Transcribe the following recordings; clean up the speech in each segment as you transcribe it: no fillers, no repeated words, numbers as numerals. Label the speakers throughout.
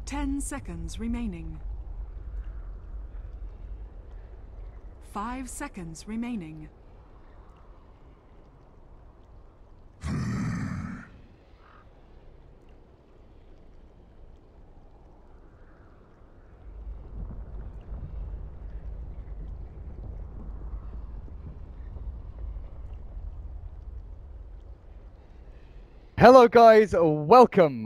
Speaker 1: 10 seconds remaining. 5 seconds remaining.
Speaker 2: Hello guys, welcome!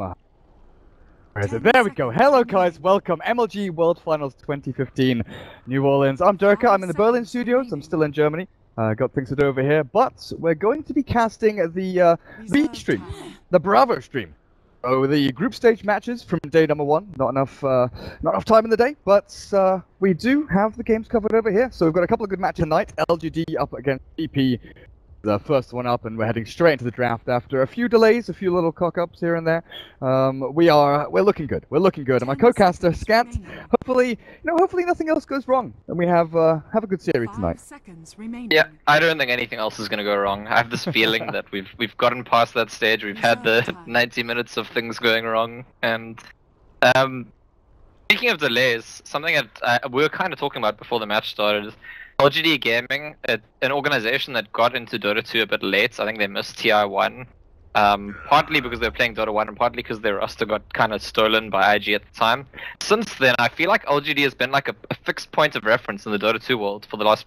Speaker 2: Where is it? There we go. Hello guys, welcome. MLG World Finals 2015, New Orleans. I'm Durka, I'm in the Berlin studios, I'm still in Germany. Got things to do over here, but we're going to be casting the B stream, the Bravo stream. So the group stage matches from day number 1. Not enough time in the day, but we do have the games covered over here. So we've got a couple of good matches tonight. LGD up against VP. The first one up, and we're heading straight into the draft after a few delays, a few little cock-ups here and there. We're looking good. We're looking good. And my co-caster, Scant, hopefully nothing else goes wrong, and we have a good series tonight.
Speaker 3: Yeah, I don't think anything else is going to go wrong. I have this feeling that we've gotten past that stage. We've had the 90 minutes of things going wrong, and speaking of delays, something that we were kind of talking about before the match started is LGD-Gaming, an organization that got into Dota 2 a bit late. I think they missed TI1, partly because they were playing Dota 1 and partly because their roster got kind of stolen by IG at the time. Since then, I feel like LGD has been like a fixed point of reference in the Dota 2 world for the last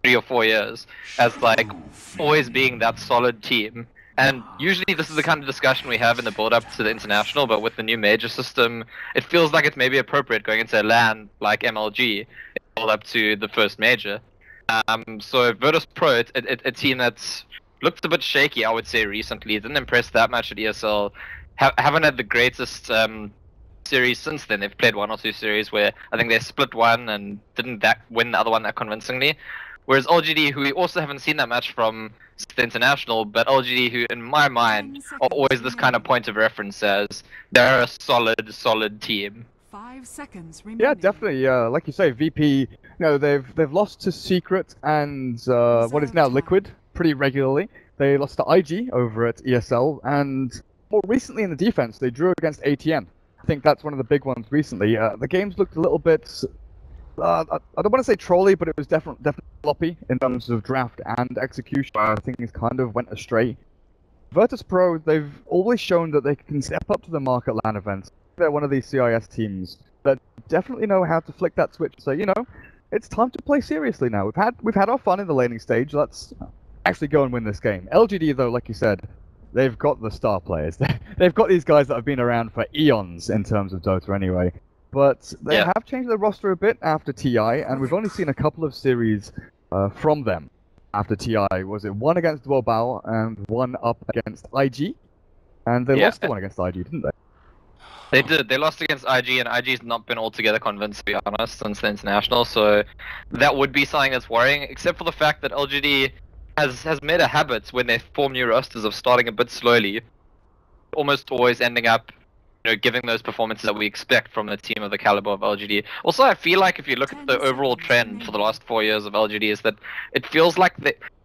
Speaker 3: 3 or 4 years, as like always being that solid team. And usually this is the kind of discussion we have in the build-up to the international, but with the new major system, it feels like it's maybe appropriate going into a LAN like MLG build up to the first major. So Virtus.Pro, a team that's looked a bit shaky, I would say, recently. Didn't impress that much at ESL. Haven't had the greatest series since then. They've played 1 or 2 series where I think they split one and didn't win the other one that convincingly. Whereas LGD, who we also haven't seen that much from the international, but LGD, who in my mind are always this kind of point of reference as they're a solid team.
Speaker 1: 5 seconds remaining.
Speaker 2: Yeah, definitely. Like you say, VP. They've lost to Secret and what is now Liquid pretty regularly. They lost to IG over at ESL, and more recently in the defense, they drew against ATM. I think that's one of the big ones recently. The games looked a little bit. I don't want to say trolly, but it was definitely sloppy in terms of draft and execution. Things kind of went astray. Virtus.Pro, they've always shown that they can step up to the mark at LAN events. They're one of these CIS teams that definitely know how to flick that switch. So it's time to play seriously now. We've had our fun in the laning stage. Let's actually go and win this game. LGD, though, like you said, they've got the star players. They've got these guys that have been around for eons in terms of Dota anyway. But they have changed their roster a bit after TI, and we've only seen a couple of series from them after TI. Was it 1 against bo3 and 1 up against IG? And they lost the one against IG, didn't they?
Speaker 3: They did. They lost against IG, and IG's not been altogether convinced, to be honest, since the international. So that would be something that's worrying, except for the fact that LGD has made a habit when they form new rosters of starting a bit slowly, almost always ending up giving those performances that we expect from a team of the caliber of LGD. Also, I feel like if you look at the overall trend for the last 4 years of LGD, is that it feels like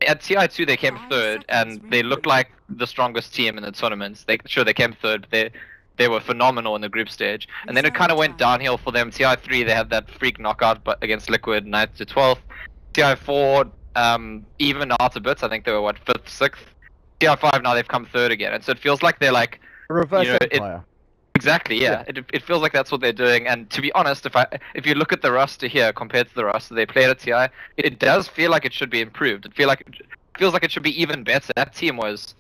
Speaker 3: at TI2 they came 3rd, and they looked like the strongest team in the tournaments. They came 3rd, but they were phenomenal in the group stage. And then it kind of went downhill for them. TI3, they had that freak knockout against Liquid, 9th to 12th. TI4, even out a bit. I think they were, 5th, 6th. TI5, now they've come 3rd again. And so it feels like they're like...
Speaker 2: reverse empire.
Speaker 3: Exactly, yeah. It feels like that's what they're doing. And to be honest, if you look at the roster here compared to the roster they played at TI, it does feel like it should be improved. It feels like it should be even better. That team was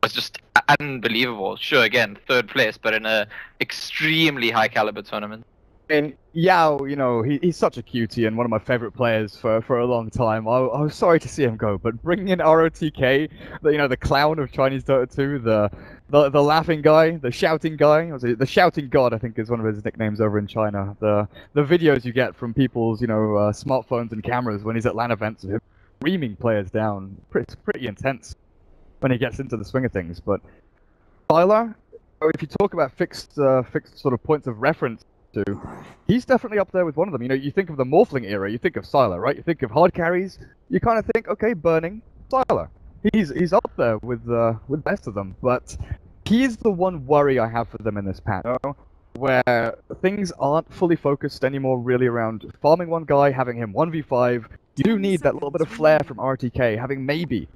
Speaker 3: just unbelievable. Sure, again, 3rd place, but in a extremely high caliber tournament.
Speaker 2: And Yao, he's such a cutie and one of my favorite players for a long time. I was sorry to see him go, but bringing in ROTK, the clown of Chinese Dota 2, the laughing guy, the shouting guy, the shouting god, I think is one of his nicknames over in China. The videos you get from people's smartphones and cameras when he's at LAN events of him screaming players down, it's pretty intense when he gets into the swing of things. But Tyler, if you talk about fixed sort of points of reference to, he's definitely up there with one of them. You think of the Morphling era, you think of Sylar, right? You think of hard carries, you kind of think, okay, Burning, Sylar. He's up there with the best of them, but he is the one worry I have for them in this patch. where things aren't fully focused anymore really around farming one guy, having him 1v5. You do need that little bit of flair from RTK, having maybe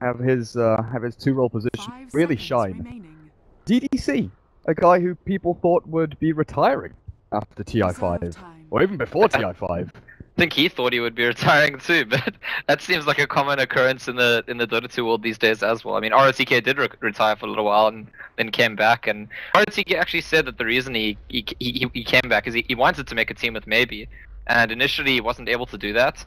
Speaker 2: have his 2-role position
Speaker 1: 5
Speaker 2: really
Speaker 1: seconds
Speaker 2: shine.
Speaker 1: remaining.
Speaker 2: DDC, a guy who people thought would be retiring after TI5,
Speaker 1: Reserve time.
Speaker 2: or even before TI5.
Speaker 3: I think he thought he would be retiring too, but that seems like a common occurrence in the Dota 2 world these days as well. I mean, ROTK did retire for a little while and then came back, and ROTK actually said that the reason he came back is he wanted to make a team with Maybe, and initially he wasn't able to do that.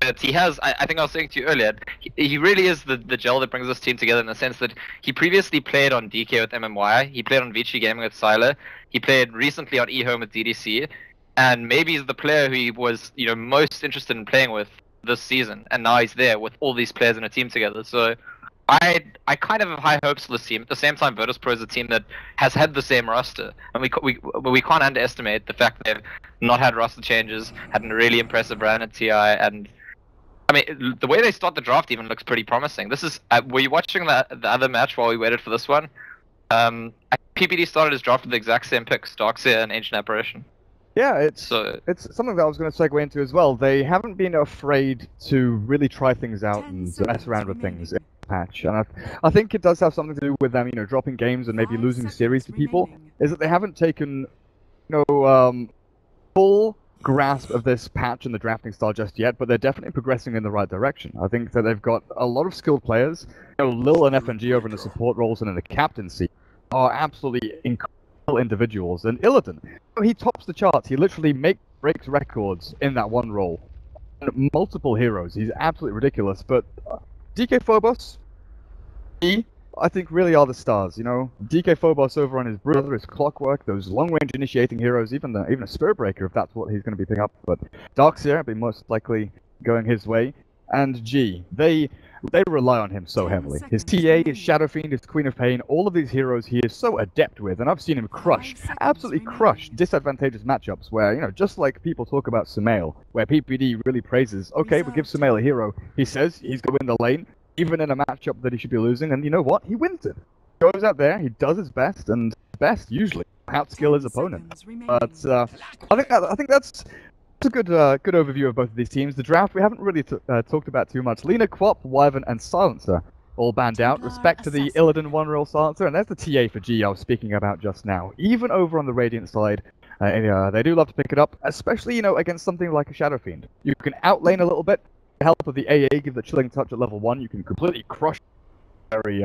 Speaker 3: But he has, I think I was saying to you earlier, he really is the gel that brings this team together in the sense that he previously played on DK with MMY, he played on VG-Gaming with Sylar, he played recently on eHome with DDC, and maybe he's the player who he was, most interested in playing with this season, and now he's there with all these players in a team together. So I kind of have high hopes for this team. At the same time, Virtus.Pro is a team that has had the same roster, and we can't underestimate the fact that they've not had roster changes, had a really impressive run at TI, and I mean the way they start the draft even looks pretty promising. This is were you watching the other match while we waited for this one? PPD started his draft with the exact same picks, Darkseer and Ancient Apparition.
Speaker 2: Yeah, it's something that I was going to segue into as well. They haven't been afraid to really try things out and mess around with things in the patch, and I think it does have something to do with them, dropping games and maybe losing series to people. Is that they haven't taken, full grasp of this patch and the drafting style just yet, but they're definitely progressing in the right direction. I think that they've got a lot of skilled players. Lil and FNG over in the support roles and in the captaincy are absolutely incredible individuals, and Illidan, he tops the charts. He literally breaks records in that one role. And multiple heroes. He's absolutely ridiculous. But DK Phobos, I think really are the stars. DK Phobos over on his brother, his Clockwork, those long-range initiating heroes, even a Spirit Breaker if that's what he's going to be picking up. But Darkseer will be most likely going his way, and G, they rely on him so heavily. His TA, his Shadow Fiend, his Queen of Pain, all of these heroes he is so adept with, and I've seen him absolutely crush disadvantageous matchups where, just like people talk about Sumail, where PPD really praises, okay, we give Sumail a hero, he says he's going to win the lane, even in a matchup that he should be losing, and you know what? He wins it. Goes out there, he does his best, and best usually outskill his opponent. But I think that's a good overview of both of these teams. The draft we haven't really talked about too much. Lina, Quap, Wyvern, and Silencer all banned out. Respect to the Illidan 1-role Silencer, and there's the TA for G I was speaking about just now. Even over on the Radiant side, they do love to pick it up, especially against something like a Shadow Fiend. You can outlane a little bit. With the help of the AA, give the Chilling Touch at level 1. You can completely crush very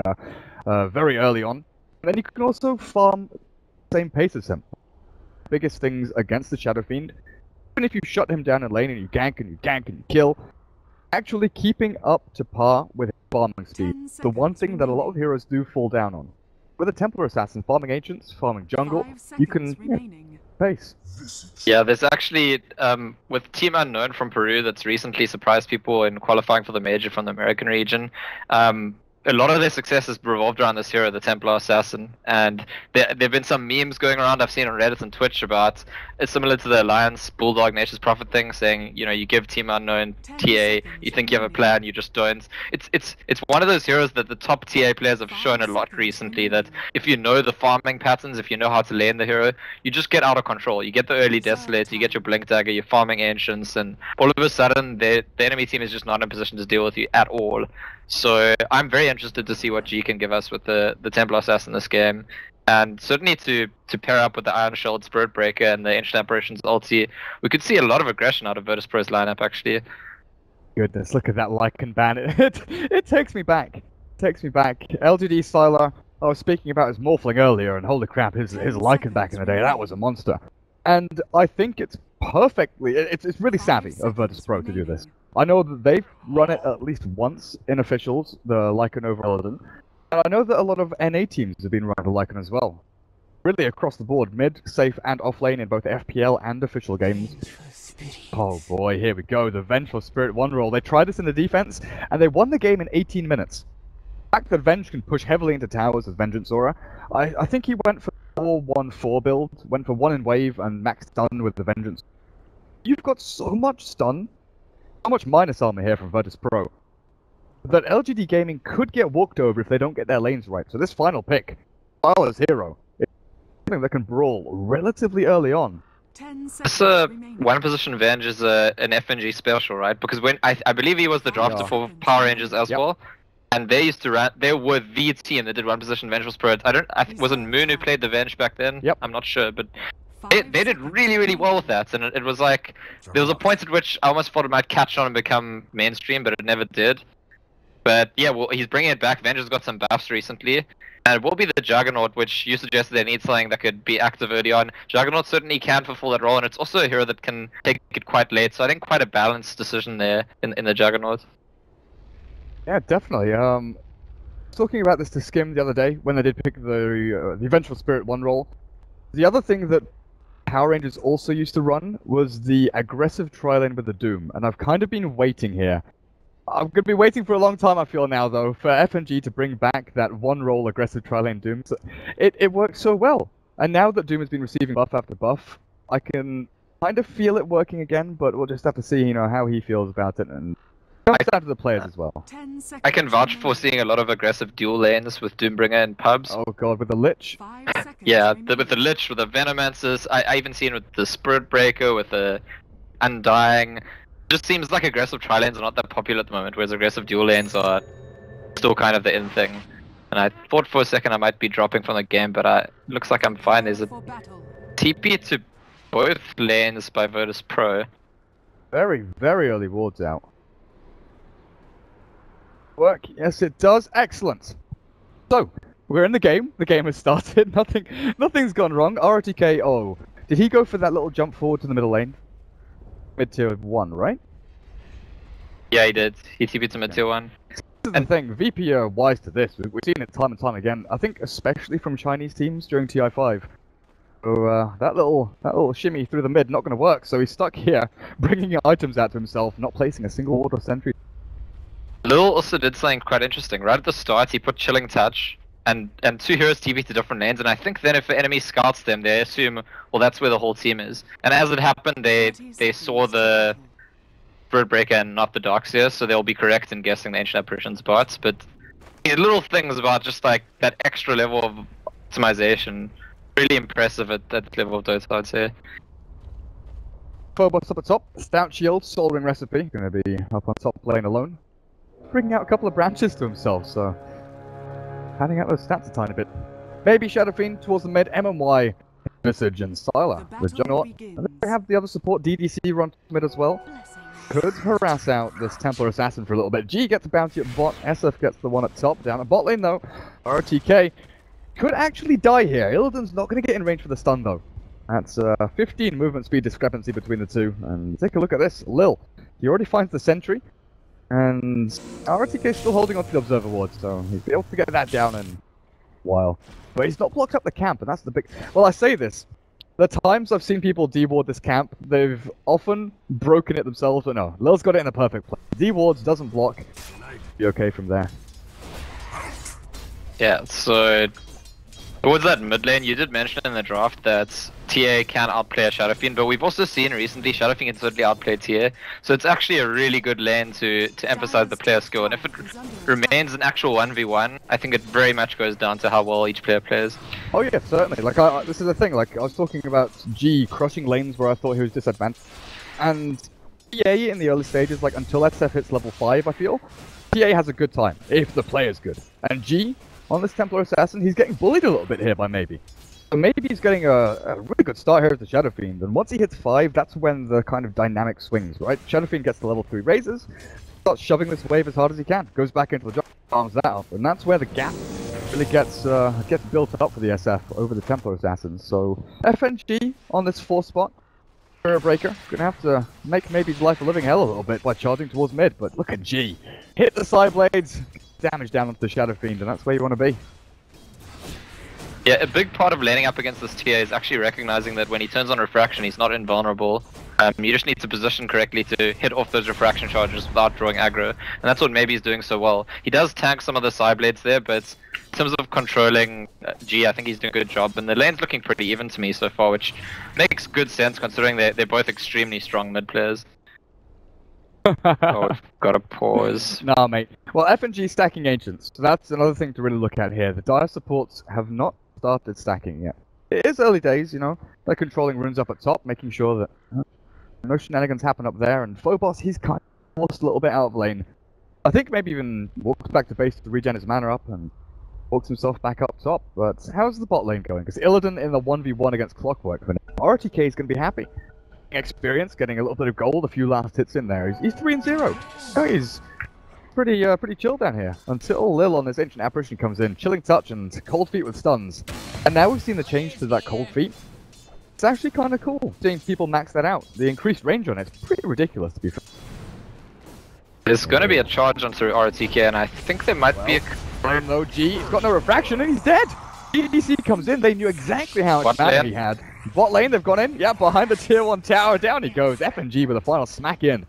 Speaker 2: early on. And then you can also farm the same pace as him. Biggest things against the Shadow Fiend, even if you shut him down in lane and you gank and you kill, actually keeping up to par with his farming speed. The one thing that a lot of heroes do fall down on. With a Templar Assassin, farming Ancients, farming jungle, you can pace.
Speaker 3: Yeah, there's actually, with Team Unknown from Peru that's recently surprised people in qualifying for the major from the American region, a lot of their success has revolved around this hero, the Templar Assassin, and there have been some memes going around I've seen on Reddit and Twitch about it's similar to the Alliance Bulldog Nature's Prophet thing, saying you give Team Unknown TA, you think you have a plan, you just don't. It's one of those heroes that the top TA players have shown a lot recently, that if you know the farming patterns, if you know how to lane the hero, you just get out of control. You get the early Desolator, you get your Blink Dagger, you're farming Ancients, and all of a sudden the enemy team is just not in a position to deal with you at all. So I'm very interested to see what G can give us with the Templar Assassin in this game, and certainly to pair up with the Iron Shield, Spirit Breaker, and the Ancient Apparitions ulti, we could see a lot of aggression out of Virtus.Pro's lineup actually.
Speaker 2: Goodness, look at that Lycan ban. It takes me back. LGD Sylar, I was speaking about his Morphling earlier, and holy crap, his Lycan back in the day, that was a monster. And I think it's it's really savvy of Virtus.Pro to do this. I know that they've run it at least once in officials, the Lycan over Illidan, and I know that a lot of NA teams have been running the Lycan as well. Really across the board, mid, safe, and off lane in both FPL and official games. Oh boy, here we go, the Vengeful Spirit 1-role. They tried this in the defense, and they won the game in 18 minutes. The fact that Venge can push heavily into towers with Vengeance Aura, I think he went for 4-1-4 build, went for 1 in wave and max stun with the Vengeance. You've got so much stun, so much minus armor here from Virtus.Pro, that LGD-Gaming could get walked over if they don't get their lanes right. So this final pick, Sylar's hero, is something that can brawl relatively early on.
Speaker 1: 10
Speaker 3: This
Speaker 1: seconds remaining.
Speaker 3: one position advantage is an FNG special, right? Because when I believe he was the drafter for Power Rangers as well, and they used to run. They were the team that did one position Vengeful Spirit. Wasn't Moon who played the Venge back then?
Speaker 2: Yep.
Speaker 3: I'm not sure, but they did really well with that, and it was like there was a point at which I almost thought it might catch on and become mainstream, but it never did. But yeah, well, he's bringing it back. Venge has got some buffs recently. And it will be the Juggernaut, which you suggested they need something that could be active early on. Juggernaut certainly can fulfill that role, and it's also a hero that can take it quite late, so I think quite a balanced decision there in the Juggernaut.
Speaker 2: Yeah, definitely. Talking about this to Skim the other day, when they did pick the Vengeful Spirit 1 role, the other thing that Power Rangers also used to run was the aggressive tri-lane with the Doom, and I've kind of been waiting here. I'm going to be waiting for a long time, I feel now, though, for FNG to bring back that 1-role aggressive tri-lane Doom. So it works so well. And now that Doom has been receiving buff after buff, I can kind of feel it working again, but we'll just have to see, how he feels about it, and it comes down to the players as well.
Speaker 1: 10 seconds
Speaker 3: I can vouch for
Speaker 1: remaining.
Speaker 3: seeing a lot of aggressive dual lanes with Doombringer in pubs.
Speaker 2: Oh god, with the Lich.
Speaker 1: 5 seconds
Speaker 3: Yeah,
Speaker 1: remaining.
Speaker 3: with the Lich, with the Venomancers, I even seen with the Spirit Breaker, with the Undying. Just seems like aggressive tri-lanes are not that popular at the moment, whereas aggressive dual lanes are still kind of the in thing. And I thought for a second I might be dropping from the game, but looks like I'm fine. There's a
Speaker 1: For battle.
Speaker 3: TP to both lanes by Virtus.Pro.
Speaker 2: Very, very early wards out. Work, yes it does. Excellent. So, we're in the game. The game has started. Nothing's gone wrong. RTK, oh. Did he go for that little jump forward to the middle lane? Mid-tier 1, right?
Speaker 3: Yeah, he did. He TP'd to mid-tier 1.
Speaker 2: This is the thing, VP are wise to this. We've seen it time and time again. I think especially from Chinese teams during TI5. So that little shimmy through the mid not going to work. So he's stuck here, bringing items out to himself, not placing a single ward or sentry.
Speaker 3: Lil also did something quite interesting. Right at the start, he put Chilling Touch, and 2 heroes TP to different lanes, and I think then if the enemy scouts them, they assume, well, that's where the whole team is. And as it happened, they saw the Bird Breaker and not the Darkseer, so they'll be correct in guessing the Ancient Apparitions bots. But little things about just like that extra level of optimization, really impressive at that level of Dota, I'd say.
Speaker 2: Phobos up at top, Stout Shield, Soul Ring Recipe, going to be up on top lane alone. Bringing out a couple of branches to himself, so padding out those stats a tiny bit. Maybe Shadow Fiend towards the mid, MMY, Visage and Sylar. The Juggernaut. And then we have the other support, DDC run to mid as well. Could harass out this Templar Assassin for a little bit. G gets the bounty at bot, SF gets the one at top. Down at bot lane though, RTK could actually die here. Illidan's not going to get in range for the stun though. That's 15 movement speed discrepancy between the two. And take a look at this, Lil. He already finds the sentry. And RTK is still holding on to the Observer Ward, so he's able to get that down in a while. But he's not blocked up the camp, and that's the big... Well, I say this. The times I've seen people deward this camp, they've often broken it themselves, but no. Lil's got it in a perfect place. Dewards, doesn't block. Be okay from there.
Speaker 3: Yeah, so towards that mid lane, you did mention in the draft that TA can outplay a Shadow Fiend, but we've also seen recently Shadow Fiend can certainly outplay TA, so it's actually a really good lane to emphasize the player skill, and if it remains an actual 1v1, I think it very much goes down to how well each player plays.
Speaker 2: Oh yeah, certainly. Like, this is the thing, like, I was talking about G crushing lanes where I thought he was disadvantaged, and TA in the early stages, like, until SF hits level 5, I feel, TA has a good time, if the player's good. And G, on this Templar Assassin, he's getting bullied a little bit here by Maybe. So maybe he's getting a really good start here as the Shadow Fiend, and once he hits 5, that's when the kind of dynamic swings, right? Shadow Fiend gets to level 3 raises, starts shoving this wave as hard as he can, goes back into the jump, arms that up, and that's where the gap really gets built up for the SF over the Templar Assassins. So FNG on this 4 spot, Mirror Breaker, gonna have to make Maybe's life a living hell a little bit by charging towards mid, but look at G, hit the side blades, damage down onto the Shadow Fiend, and that's where you want to be.
Speaker 3: Yeah, a big part of laning up against this TA is actually recognizing that when he turns on refraction, he's not invulnerable. You just need to position correctly to hit off those refraction charges without drawing aggro, and that's what maybe he's doing so well. He does tank some of the side blades there, but in terms of controlling G, I think he's doing a good job, and the lane's looking pretty even to me so far, which makes good sense considering they're both extremely strong mid players. Oh, we've got to pause.
Speaker 2: Nah, mate. Well, FNG stacking Ancients, so that's another thing to really look at here. The Dire supports have not started stacking yet. it is early days, you know. They're controlling runes up at top, making sure that no shenanigans happen up there. And Phobos, he's kind of lost a little bit out of lane. I think maybe even walks back to base to regen his mana up and walks himself back up top. But how's the bot lane going? Because Illidan in the 1v1 against Clockwork, RTK is going to be happy. Experience, getting a little bit of gold, a few last hits in there. He's 3-0. Oh, he's pretty chill down here until Lil on this Ancient Apparition comes in, Chilling Touch and Cold Feet with stuns. And now we've seen the change to that Cold Feet. It's actually kind of cool seeing people max that out. The increased range on it's pretty ridiculous to be fair.
Speaker 3: There's going to be a charge onto RTK, and I think there might be a...
Speaker 2: No G, he's got no refraction and he's dead! EDC comes in, they knew exactly how much mana he had. Bot lane, they've gone in, yeah, behind the tier 1 tower, down he goes. FNG with a final smack in.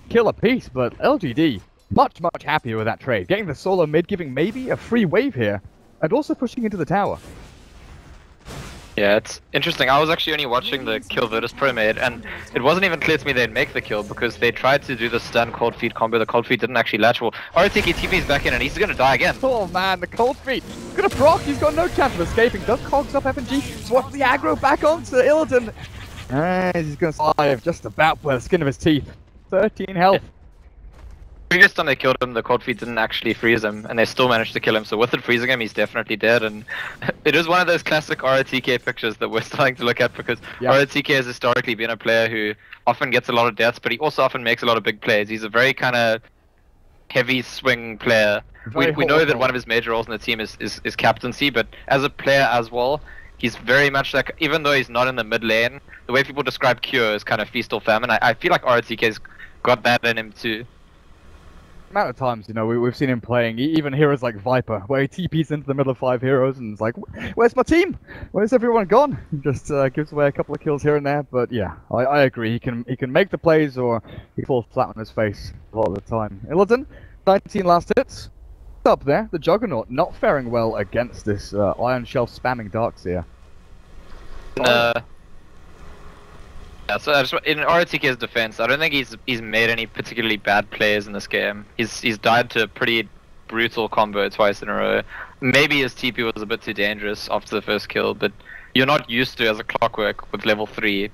Speaker 2: Kill a piece, but LGD, much happier with that trade. Getting the solo mid, giving maybe a free wave here, and also pushing into the tower.
Speaker 3: Yeah, it's interesting. I was actually only watching the kill Virtus.Pro made, and it wasn't even clear to me they'd make the kill because they tried to do the stun Cold Feet combo. The Cold Feet didn't actually latch well. RTK TP's back in and he's gonna die again.
Speaker 2: Oh man, the Cold Feet. He's gonna proc, he's got no chance of escaping. Does cogs up FNG, swats the aggro back onto Illidan. And he's gonna survive just about by the skin of his teeth. 13 health.
Speaker 3: Yeah. Previous time they killed him, the Cold Feet didn't actually freeze him, and they still managed to kill him. So with it freezing him, he's definitely dead. And it is one of those classic RTK pictures that we're starting to look at because RTK has historically been a player who often gets a lot of deaths, but he also often makes a lot of big plays. He's a very kind of heavy swing player. We know that one of his major roles in the team is captaincy, but as a player as well, he's very much like, even though he's not in the mid lane, the way people describe Cure is kind of feast or famine. I feel like RTK's got that in him too.
Speaker 2: Amount of times, you know, we've seen him playing even heroes like Viper, where he TPs into the middle of 5 heroes and it's like, where's my team? Where's everyone gone? Just gives away a couple of kills here and there, but yeah, I agree. He can make the plays or he falls flat on his face a lot of the time. Illidan, 19 last hits. Up there, the Juggernaut not faring well against this Iron Shelf spamming Darkseer. Yeah, so in RTK's defense, I don't think he's made any particularly bad plays in this game. He's died to a pretty brutal combo twice in a row. Maybe his TP was a bit too dangerous after the first kill, but you're not used to, as a Clockwork with level 3,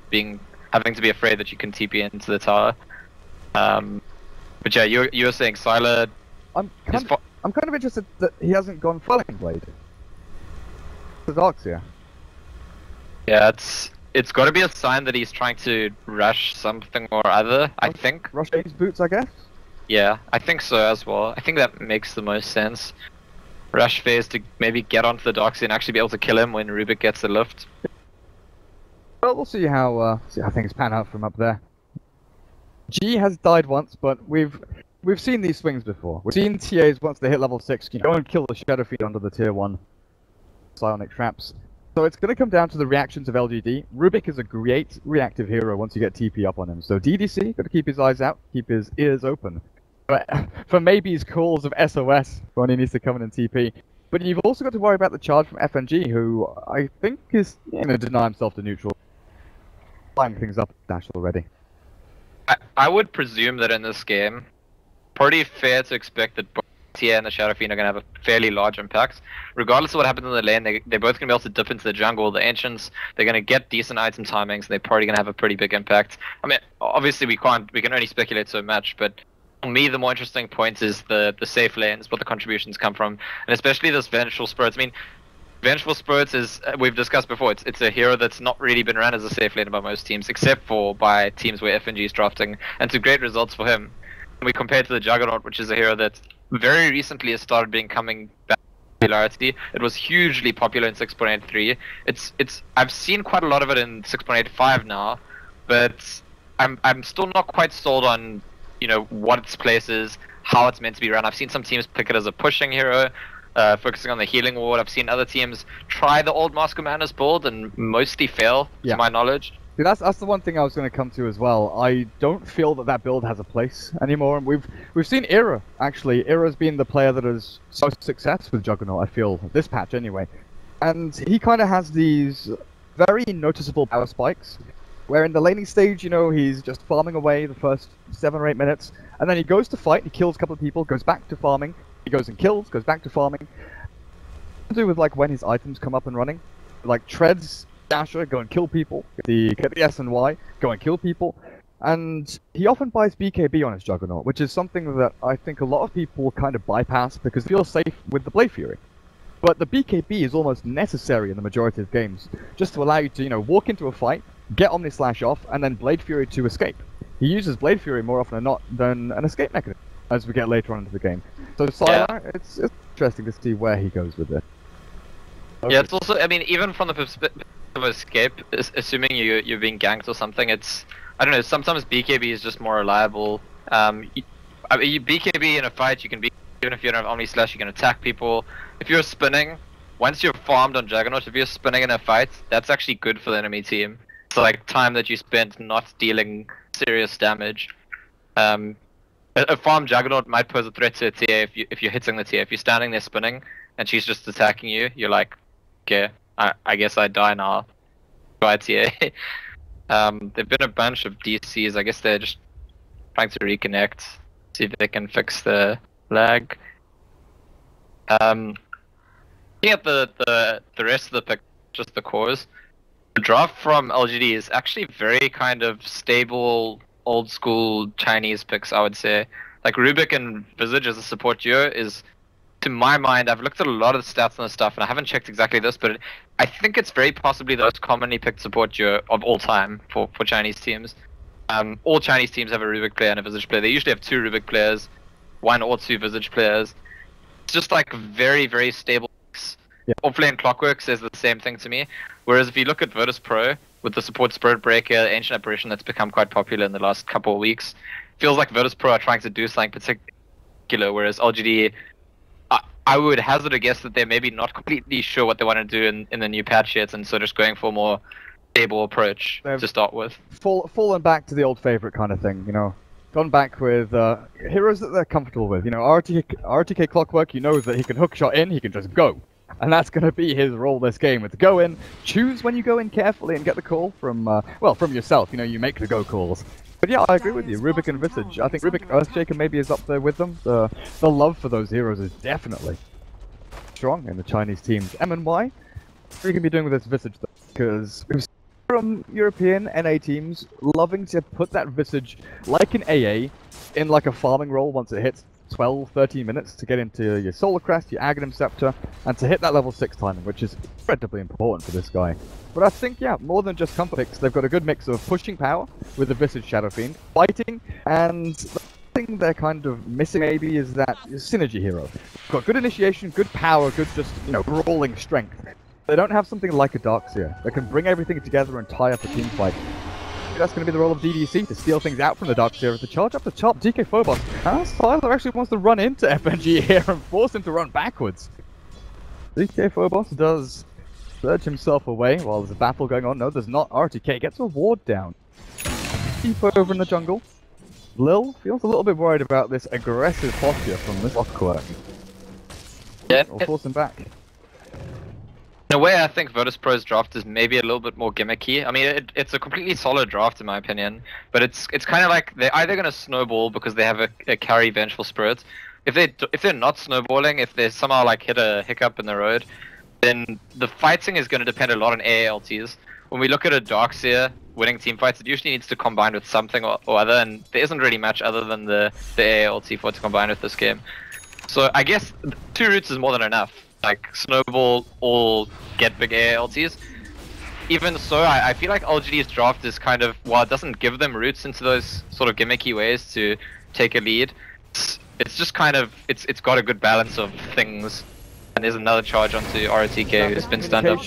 Speaker 2: having to be afraid that you can TP into the tower. But yeah, you were saying Sylar. I'm kind of interested that he hasn't gone Falling Blade. The Darkseer.
Speaker 3: Yeah, it's got to be a sign that he's trying to rush something or other, I think.
Speaker 2: Rush his boots, I guess?
Speaker 3: Yeah, I think so as well. I think that makes the most sense. Rush phase to maybe get onto the Darkseer and actually be able to kill him when Rubik gets the lift.
Speaker 2: Well, we'll see how things pan out from up there. G has died once, but we've seen these swings before. We've seen TAs once they hit level 6, you go and kill the Shadow Feet under the tier 1 psionic traps. So it's going to come down to the reactions of LGD. Rubik is a great reactive hero once you get TP up on him. So DDC, got to keep his eyes out, keep his ears open. But for maybe's calls of SOS when he needs to come in and TP. But you've also got to worry about the charge from FNG, who I think is going to deny himself to neutral. Lining things up Dash already.
Speaker 3: I would presume that in this game, pretty fair to expect that both TA and the Shadow Fiend are going to have a fairly large impact. Regardless of what happens in the lane, they're both going to be able to dip into the jungle. The Ancients, they're going to get decent item timings, and they're probably going to have a pretty big impact. I mean, obviously we can only speculate so much, but for me the more interesting point is the safe lanes, what the contributions come from, and especially this Vengeful Spirits. I mean, Vengeful Spirits is, we've discussed before, it's a hero that's not really been run as a safe lane by most teams, except for by teams where FNG is drafting, and to great results for him. And we compare it to the Juggernaut, which is a hero that very recently has started becoming back to popularity. It was hugely popular in 6.83. I've seen quite a lot of it in 6.85 now, but I'm still not quite sold on, you know, what its place is, how it's meant to be run. I've seen some teams pick it as a pushing hero, focusing on the healing ward. I've seen other teams try the old Mask of Madness build and mostly fail, to my knowledge.
Speaker 2: See, that's the one thing I was going to come to as well. I don't feel that build has a place anymore. And we've seen Era, actually. Era's been the player that has most success with Juggernaut, I feel, this patch anyway. And he kind of has these very noticeable power spikes, where in the laning stage, you know, he's just farming away the first 7 or 8 minutes, and then he goes to fight, he kills a couple of people, goes back to farming, he goes and kills, goes back to farming. To do with like when his items come up and running. like treads Dasher, go and kill people. Get the S and Y, go and kill people. And he often buys BKB on his Juggernaut, which is something that I think a lot of people kind of bypass because they feel safe with the Blade Fury. But the BKB is almost necessary in the majority of games, just to allow you to, you know, walk into a fight, get Omni Slash off, and then Blade Fury to escape. He uses Blade Fury more often than not than an escape mechanism as we get later on into the game. So Sylar, it's interesting to see where he goes with it. Okay.
Speaker 3: Yeah, it's also, I mean, even from the perspective of escape, assuming you're being ganked or something, it's, I don't know, sometimes BKB is just more reliable. BKB in a fight, you can be, even if you don't have Omni Slash, you can attack people. If you're spinning, once you're farmed on Juggernaut, if you're spinning in a fight, that's actually good for the enemy team. So like time that you spent not dealing serious damage. A farm Juggernaut might pose a threat to a TA if you're hitting the TA. If you're standing there spinning and she's just attacking you, you're like, okay, I guess I die now. Bye TA. There've been a bunch of DCs. I guess they're just trying to reconnect, see if they can fix the lag. Looking at the rest of the pick, just the cores, the draft from LGD is actually very kind of stable, old school Chinese picks, I would say. Like Rubik and Visage as a support duo is, to my mind, I've looked at a lot of the stats on this stuff, and I haven't checked exactly this, but I think it's very possibly the most commonly picked support duo of all time for Chinese teams. All Chinese teams have a Rubik player and a Visage player. They usually have 2 Rubik players, 1 or 2 Visage players. It's just like very, very stable. Yeah. Offlane Clockwork says the same thing to me. Whereas if you look at Virtus.Pro, with the support Spirit Breaker, Ancient Apparition that's become quite popular in the last couple of weeks, feels like Virtus.Pro are trying to do something particular, whereas LGD, I would hazard a guess that they're maybe not completely sure what they want to do in the new patch yet, and so just going for a more stable approach to start with.
Speaker 2: Fallen back to the old favorite kind of thing, you know. Gone back with heroes that they're comfortable with. You know, RTK Clockwork, you know that he can hookshot in, he can just go. And that's going to be his role this game, with go in, choose when you go in carefully and get the call from, well, from yourself. You know, you make the go calls. But yeah, I agree with you. Rubik and Visage. I think Rubik Earthshaker maybe is up there with them. The love for those heroes is definitely strong in the Chinese teams. M and Y, what are you going to be doing with this Visage though? Because we've seen from European NA teams loving to put that Visage like an AA in like a farming role once it hits 12-13 minutes to get into your Solar Crest, your Aghanim Scepter, and to hit that level 6 timing, which is incredibly important for this guy. But I think, yeah, more than just comfort picks, they've got a good mix of pushing power with the Visage Shadow Fiend, fighting, and the thing they're kind of missing maybe is that synergy hero. Got good initiation, good power, good just, you know, brawling strength. They don't have something like a Darkseer that can bring everything together and tie up a team fight. That's going to be the role of DDC, to steal things out from the Darkseer, to charge up the top DK Phobos. Sylar actually wants to run into FNG here and force him to run backwards. DK Phobos does surge himself away while there's a battle going on. No, there's not. RTK gets a ward down. Deep over in the jungle. Lil feels a little bit worried about this aggressive posture from this Clockwork.
Speaker 3: Yeah.
Speaker 2: Or force him back.
Speaker 3: In a way, I think Virtus.Pro's draft is maybe a little bit more gimmicky. I mean, it's a completely solid draft in my opinion, but it's kind of like they're either going to snowball because they have a carry Vengeful Spirit. If they're not snowballing, if they somehow like hit a hiccup in the road, then the fighting is going to depend a lot on AALTs. When we look at a Darkseer winning team fights, it usually needs to combine with something or other, and there isn't really much other than the AALT for it to combine with this game. So I guess 2 routes is more than enough. Like snowball or get big ALTs. Even so, I feel like LGD's draft is kind of, while it doesn't give them routes into those sort of gimmicky ways to take a lead, it's just kind of, it's got a good balance of things. And there's another charge onto RTK who's been stunned up.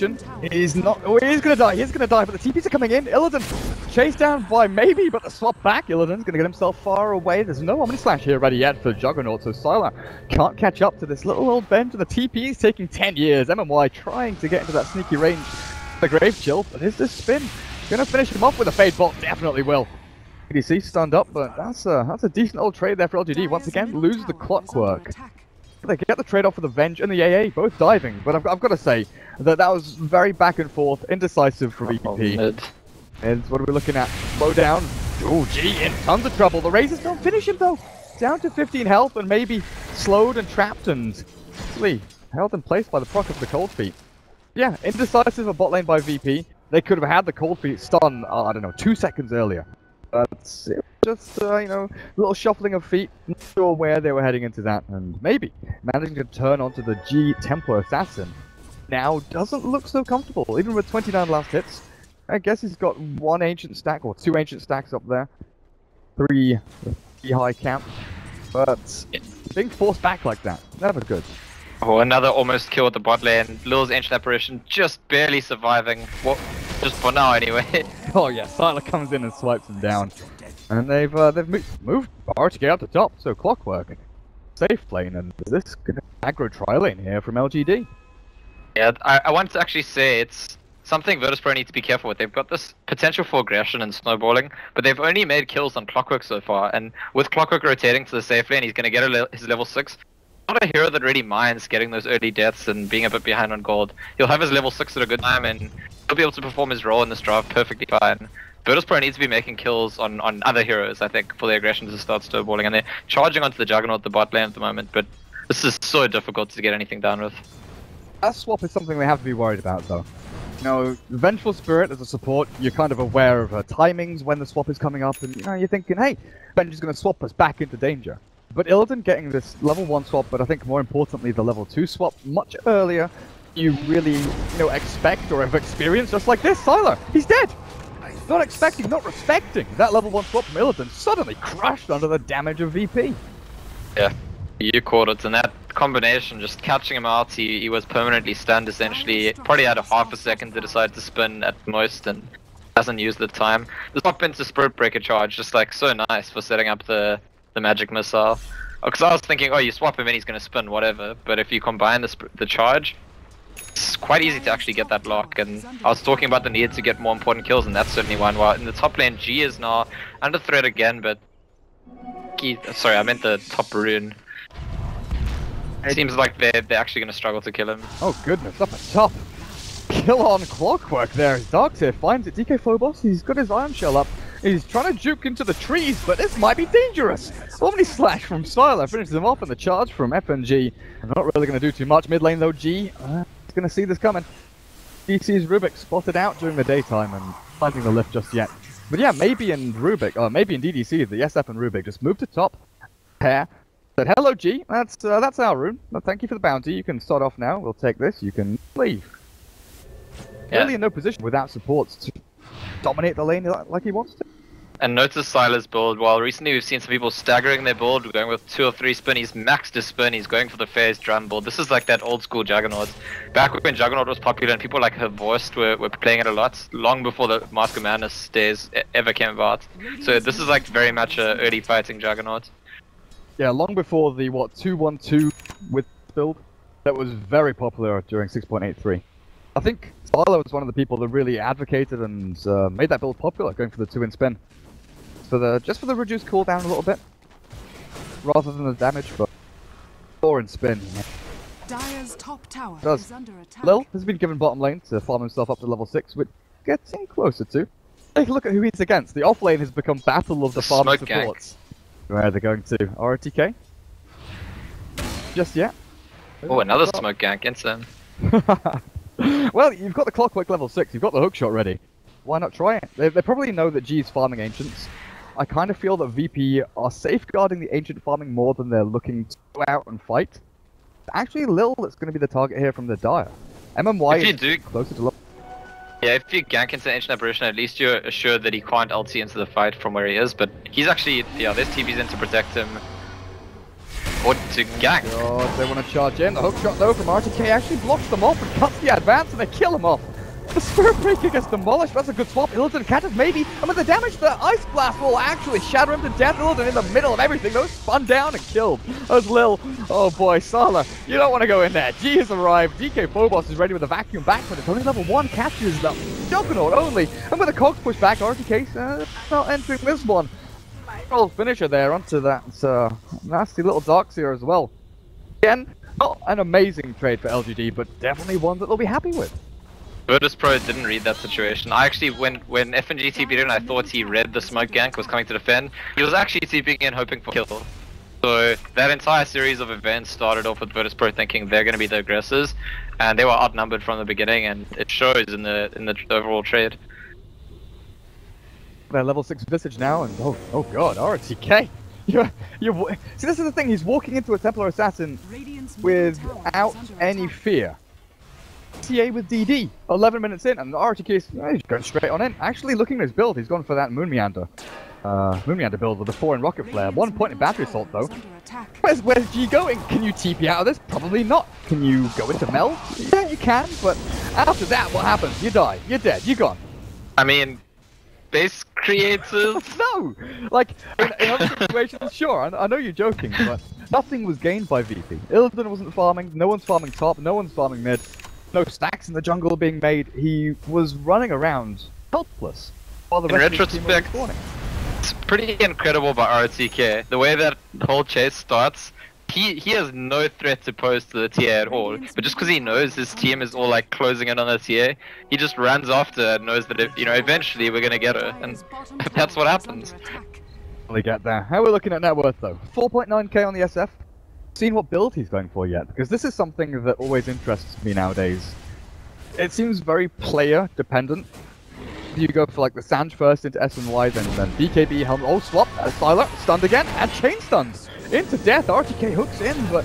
Speaker 2: He's not, oh, he's gonna die, but the TPs are coming in. Illidan chased down by maybe, but the swap back. Illidan's gonna get himself far away. There's no Omni Slash here ready yet for Juggernaut, so Sylar can't catch up to this little old bench, and the TP is taking 10 years. MMY trying to get into that sneaky range. The Grave Chill, but is this spin gonna finish him off with a Fade Bolt? Definitely will. ADC stunned up, but that's a decent old trade there for LGD. Once again, lose the Clockwork. They get the trade-off for the Venge and the AA, both diving, but I've got to say that was very back and forth, indecisive for VP. And what are we looking at? Slow down. Oh, gee, in tons of trouble. The Razors don't finish him though. Down to 15 health and maybe slowed and trapped and actually held in place by the proc of the Cold Feet. Yeah, indecisive of bot lane by VP. They could have had the cold feet stun, I don't know, 2 seconds earlier. But it was just, you know, a little shuffling of feet. Not sure where they were heading into that. And maybe managing to turn onto the G Tempo Assassin now doesn't look so comfortable. Even with 29 last hits, I guess he's got 1 ancient stack, or 2 ancient stacks up there. 3 high camp. But being forced back like that, never good.
Speaker 3: Oh, another almost kill with the bot lane. Lil's ancient apparition just barely surviving. Well, just for now anyway.
Speaker 2: Oh yeah, Sylar comes in and swipes him down. And they've moved RTK up the top, so Clockwork. Safe lane, and this gonna aggro tri-lane here from LGD.
Speaker 3: Yeah, I want to actually say it's something Virtus.Pro need to be careful with. They've got this potential for aggression and snowballing, but they've only made kills on Clockwork so far, and with Clockwork rotating to the safe lane, he's going to get his level 6. Not a hero that really minds getting those early deaths and being a bit behind on gold. He'll have his level 6 at a good time, and he'll be able to perform his role in this draft perfectly fine. Virtus.Pro needs to be making kills on other heroes, I think, for the aggression to start snowballing, and they're charging onto the Juggernaut, the bot lane at the moment, but this is so difficult to get anything done with.
Speaker 2: That swap is something they have to be worried about, though. You know, Vengeful Spirit as a support, you're kind of aware of timings when the swap is coming up, and you know, you're thinking, hey, Benji's going to swap us back into danger. But Illidan getting this level 1 swap, but I think more importantly the level 2 swap much earlier, you really, you know, expect or have experienced just like this. Sylar, he's dead! Not expecting, not respecting that level 1 swap from Illidan, suddenly crushed under the damage of VP.
Speaker 3: Yeah, you caught it, and that combination, just catching him out, he was permanently stunned essentially. Probably had a half a second to decide to spin at most, and hasn't used the time. The swap into Spirit Breaker charge, just like so nice for setting up the magic missile. Because I was thinking, oh, you swap him and he's going to spin, whatever. But if you combine the charge, it's quite easy to actually get that lock. And I was talking about the need to get more important kills, and that's certainly one. While in the top lane, G is now under threat again, but sorry, I meant the top rune. It seems like they're actually going to struggle to kill him.
Speaker 2: Oh goodness, up at top. Kill on Clockwork there. Darkseer finds it. DK Phobos, he's got his Iron Shell up. He's trying to juke into the trees, but this might be dangerous. Omni Slash from Sylar finishes him off, and the charge from FNG. Not really going to do too much. Mid lane though, G. He's going to see this coming. DC's Rubik spotted out during the daytime and finding the lift just yet. But yeah, maybe in Rubik, or maybe in DDC, the SF and Rubik just moved to top. Pair. Said, hello G, that's our rune. Well, thank you for the bounty. You can start off now. We'll take this. You can leave. Yeah. Really in no position without supports to dominate the lane like he wants to.
Speaker 3: And notice Sylar's build. While recently we've seen some people staggering their build, going with 2 or 3 spin, he's maxed his spin, he's going for the phase drum build. This is like that old school Juggernaut. Back when Juggernaut was popular and people like Hervorst were playing it a lot, long before the Mask of Madness days ever came about. So this is like very much a early fighting Juggernaut.
Speaker 2: Yeah, long before the, 2-1-2 with build that was very popular during 6.83. I think Sylar was one of the people that really advocated and made that build popular, going for the 2-in spin. Just for the reduced cooldown a little bit, rather than the damage, but 4-in spin.
Speaker 1: Dire's top tower
Speaker 2: is
Speaker 1: under attack.
Speaker 2: Lil has been given bottom lane to farm himself up to level 6, which getting closer to. Take a look at who he's against. The off lane has become battle of the farming supports. Where are they going to? RTK? Just yet?
Speaker 3: Oh, another smoke gank, insane.
Speaker 2: Well, you've got the Clockwork level 6, you've got the hookshot ready. Why not try it? They probably know that G's farming Ancients. I kind of feel that VP are safeguarding the Ancient farming more than they're looking to go out and fight. It's actually Lil that's going to be the target here from the Dire. MMY is closer to level.
Speaker 3: Yeah, if you gank into Ancient Apparition, at least you're assured that he can't ulti into the fight from where he is, but he's actually, yeah, there's TVs in to protect him. Or to gank.
Speaker 2: God, they want to charge in. The hookshot though from RTK actually blocks them off and cuts the advance, and they kill him off. The Spirit Breaker gets demolished. That's a good swap. Illidan catches maybe, and with the damage, the Ice Blast will actually shatter him to death. Illidan in the middle of everything though, spun down and killed. As Lil, oh boy, Sylar, you don't want to go in there. G has arrived. DK Phobos is ready with a vacuum back, but it's only level 1 catches the Juggernaut only. And with the cogs pushed back, RTK not entering this one. Old finisher there onto that nasty little Darkseer as well. Again, not an amazing trade for LGD, but definitely one that they'll be happy with.
Speaker 3: Virtus.Pro didn't read that situation. I actually, when FNG TP'd in, I thought he read the smoke gank, was coming to defend. He was actually TPing in, hoping for kill. So that entire series of events started off with Virtus.Pro thinking they're going to be the aggressors. and they were outnumbered from the beginning, and it shows in the overall trade.
Speaker 2: They're level 6 Visage now, and oh god, RTK! See, this is the thing, he's walking into a Templar Assassin without any fear. TA with DD, 11 minutes in, and the RTK is he's going straight on in. Actually, looking at his build, he's gone for that Moon Meander build with the 4 in Rocket Flare. 1 point in Battery Assault though. Where's G going? Can you TP out of this? Probably not. Can you go into Mel? Yeah, you can, but after that, what happens? You die. You're dead. You're gone.
Speaker 3: I mean, base creators?
Speaker 2: No! Like, in other situations, sure, I know you're joking, but nothing was gained by VP. Illidan wasn't farming, no one's farming top, no one's farming mid, no stacks in the jungle being made. He was running around helpless while the rest of the team was spawning.
Speaker 3: It's pretty incredible by RTK. The way that the whole chase starts, he has no threat to pose to the TA at all. But just because he knows his team is all like closing in on the TA, he just runs after her and knows that if, eventually we're gonna get her, and that's what happens.
Speaker 2: We get there. How are we looking at net worth though? 4.9k on the SF. Seen what build he's going for yet? Because this is something that always interests me nowadays. It seems very player dependent. You go for like the Sanj first into S and Y, then BKB helmet. Oh, swap. Styler stunned again, and chain stuns into death. RTK hooks in, but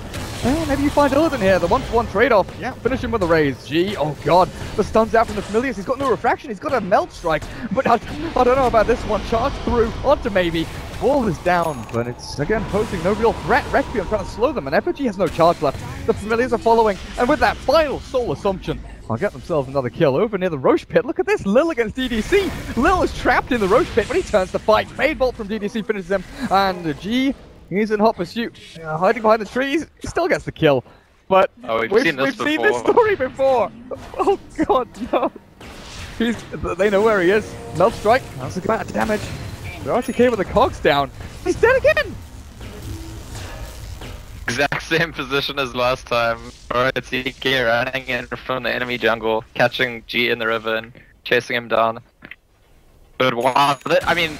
Speaker 2: maybe you find Illidan here. The 1-for-1 trade-off. Yeah, finish him with a raise. G. Oh god, the stuns out from the familiars. He's got no refraction. He's got a melt strike, but I don't know about this one. Charge through onto maybe. Wall is down, but it's again posing no real threat. Requiem trying to slow them, and Effigy has no charge left. The familiars are following, and with that final soul assumption, I'll get themselves another kill over near the Roche pit. Look at this, Lil against DDC. Lil is trapped in the Roche pit, but he turns to fight. Fade Bolt from DDC finishes him, and G, he's in hot pursuit. Hiding behind the trees, he still gets the kill. But we've seen this story before. Oh god, no. They know where he is. Melt strike, that's a good amount of damage. The RTK with the cogs down. He's dead again!
Speaker 3: Exact same position as last time. RTK running in from the enemy jungle, catching G in the river and chasing him down. But wow, I mean,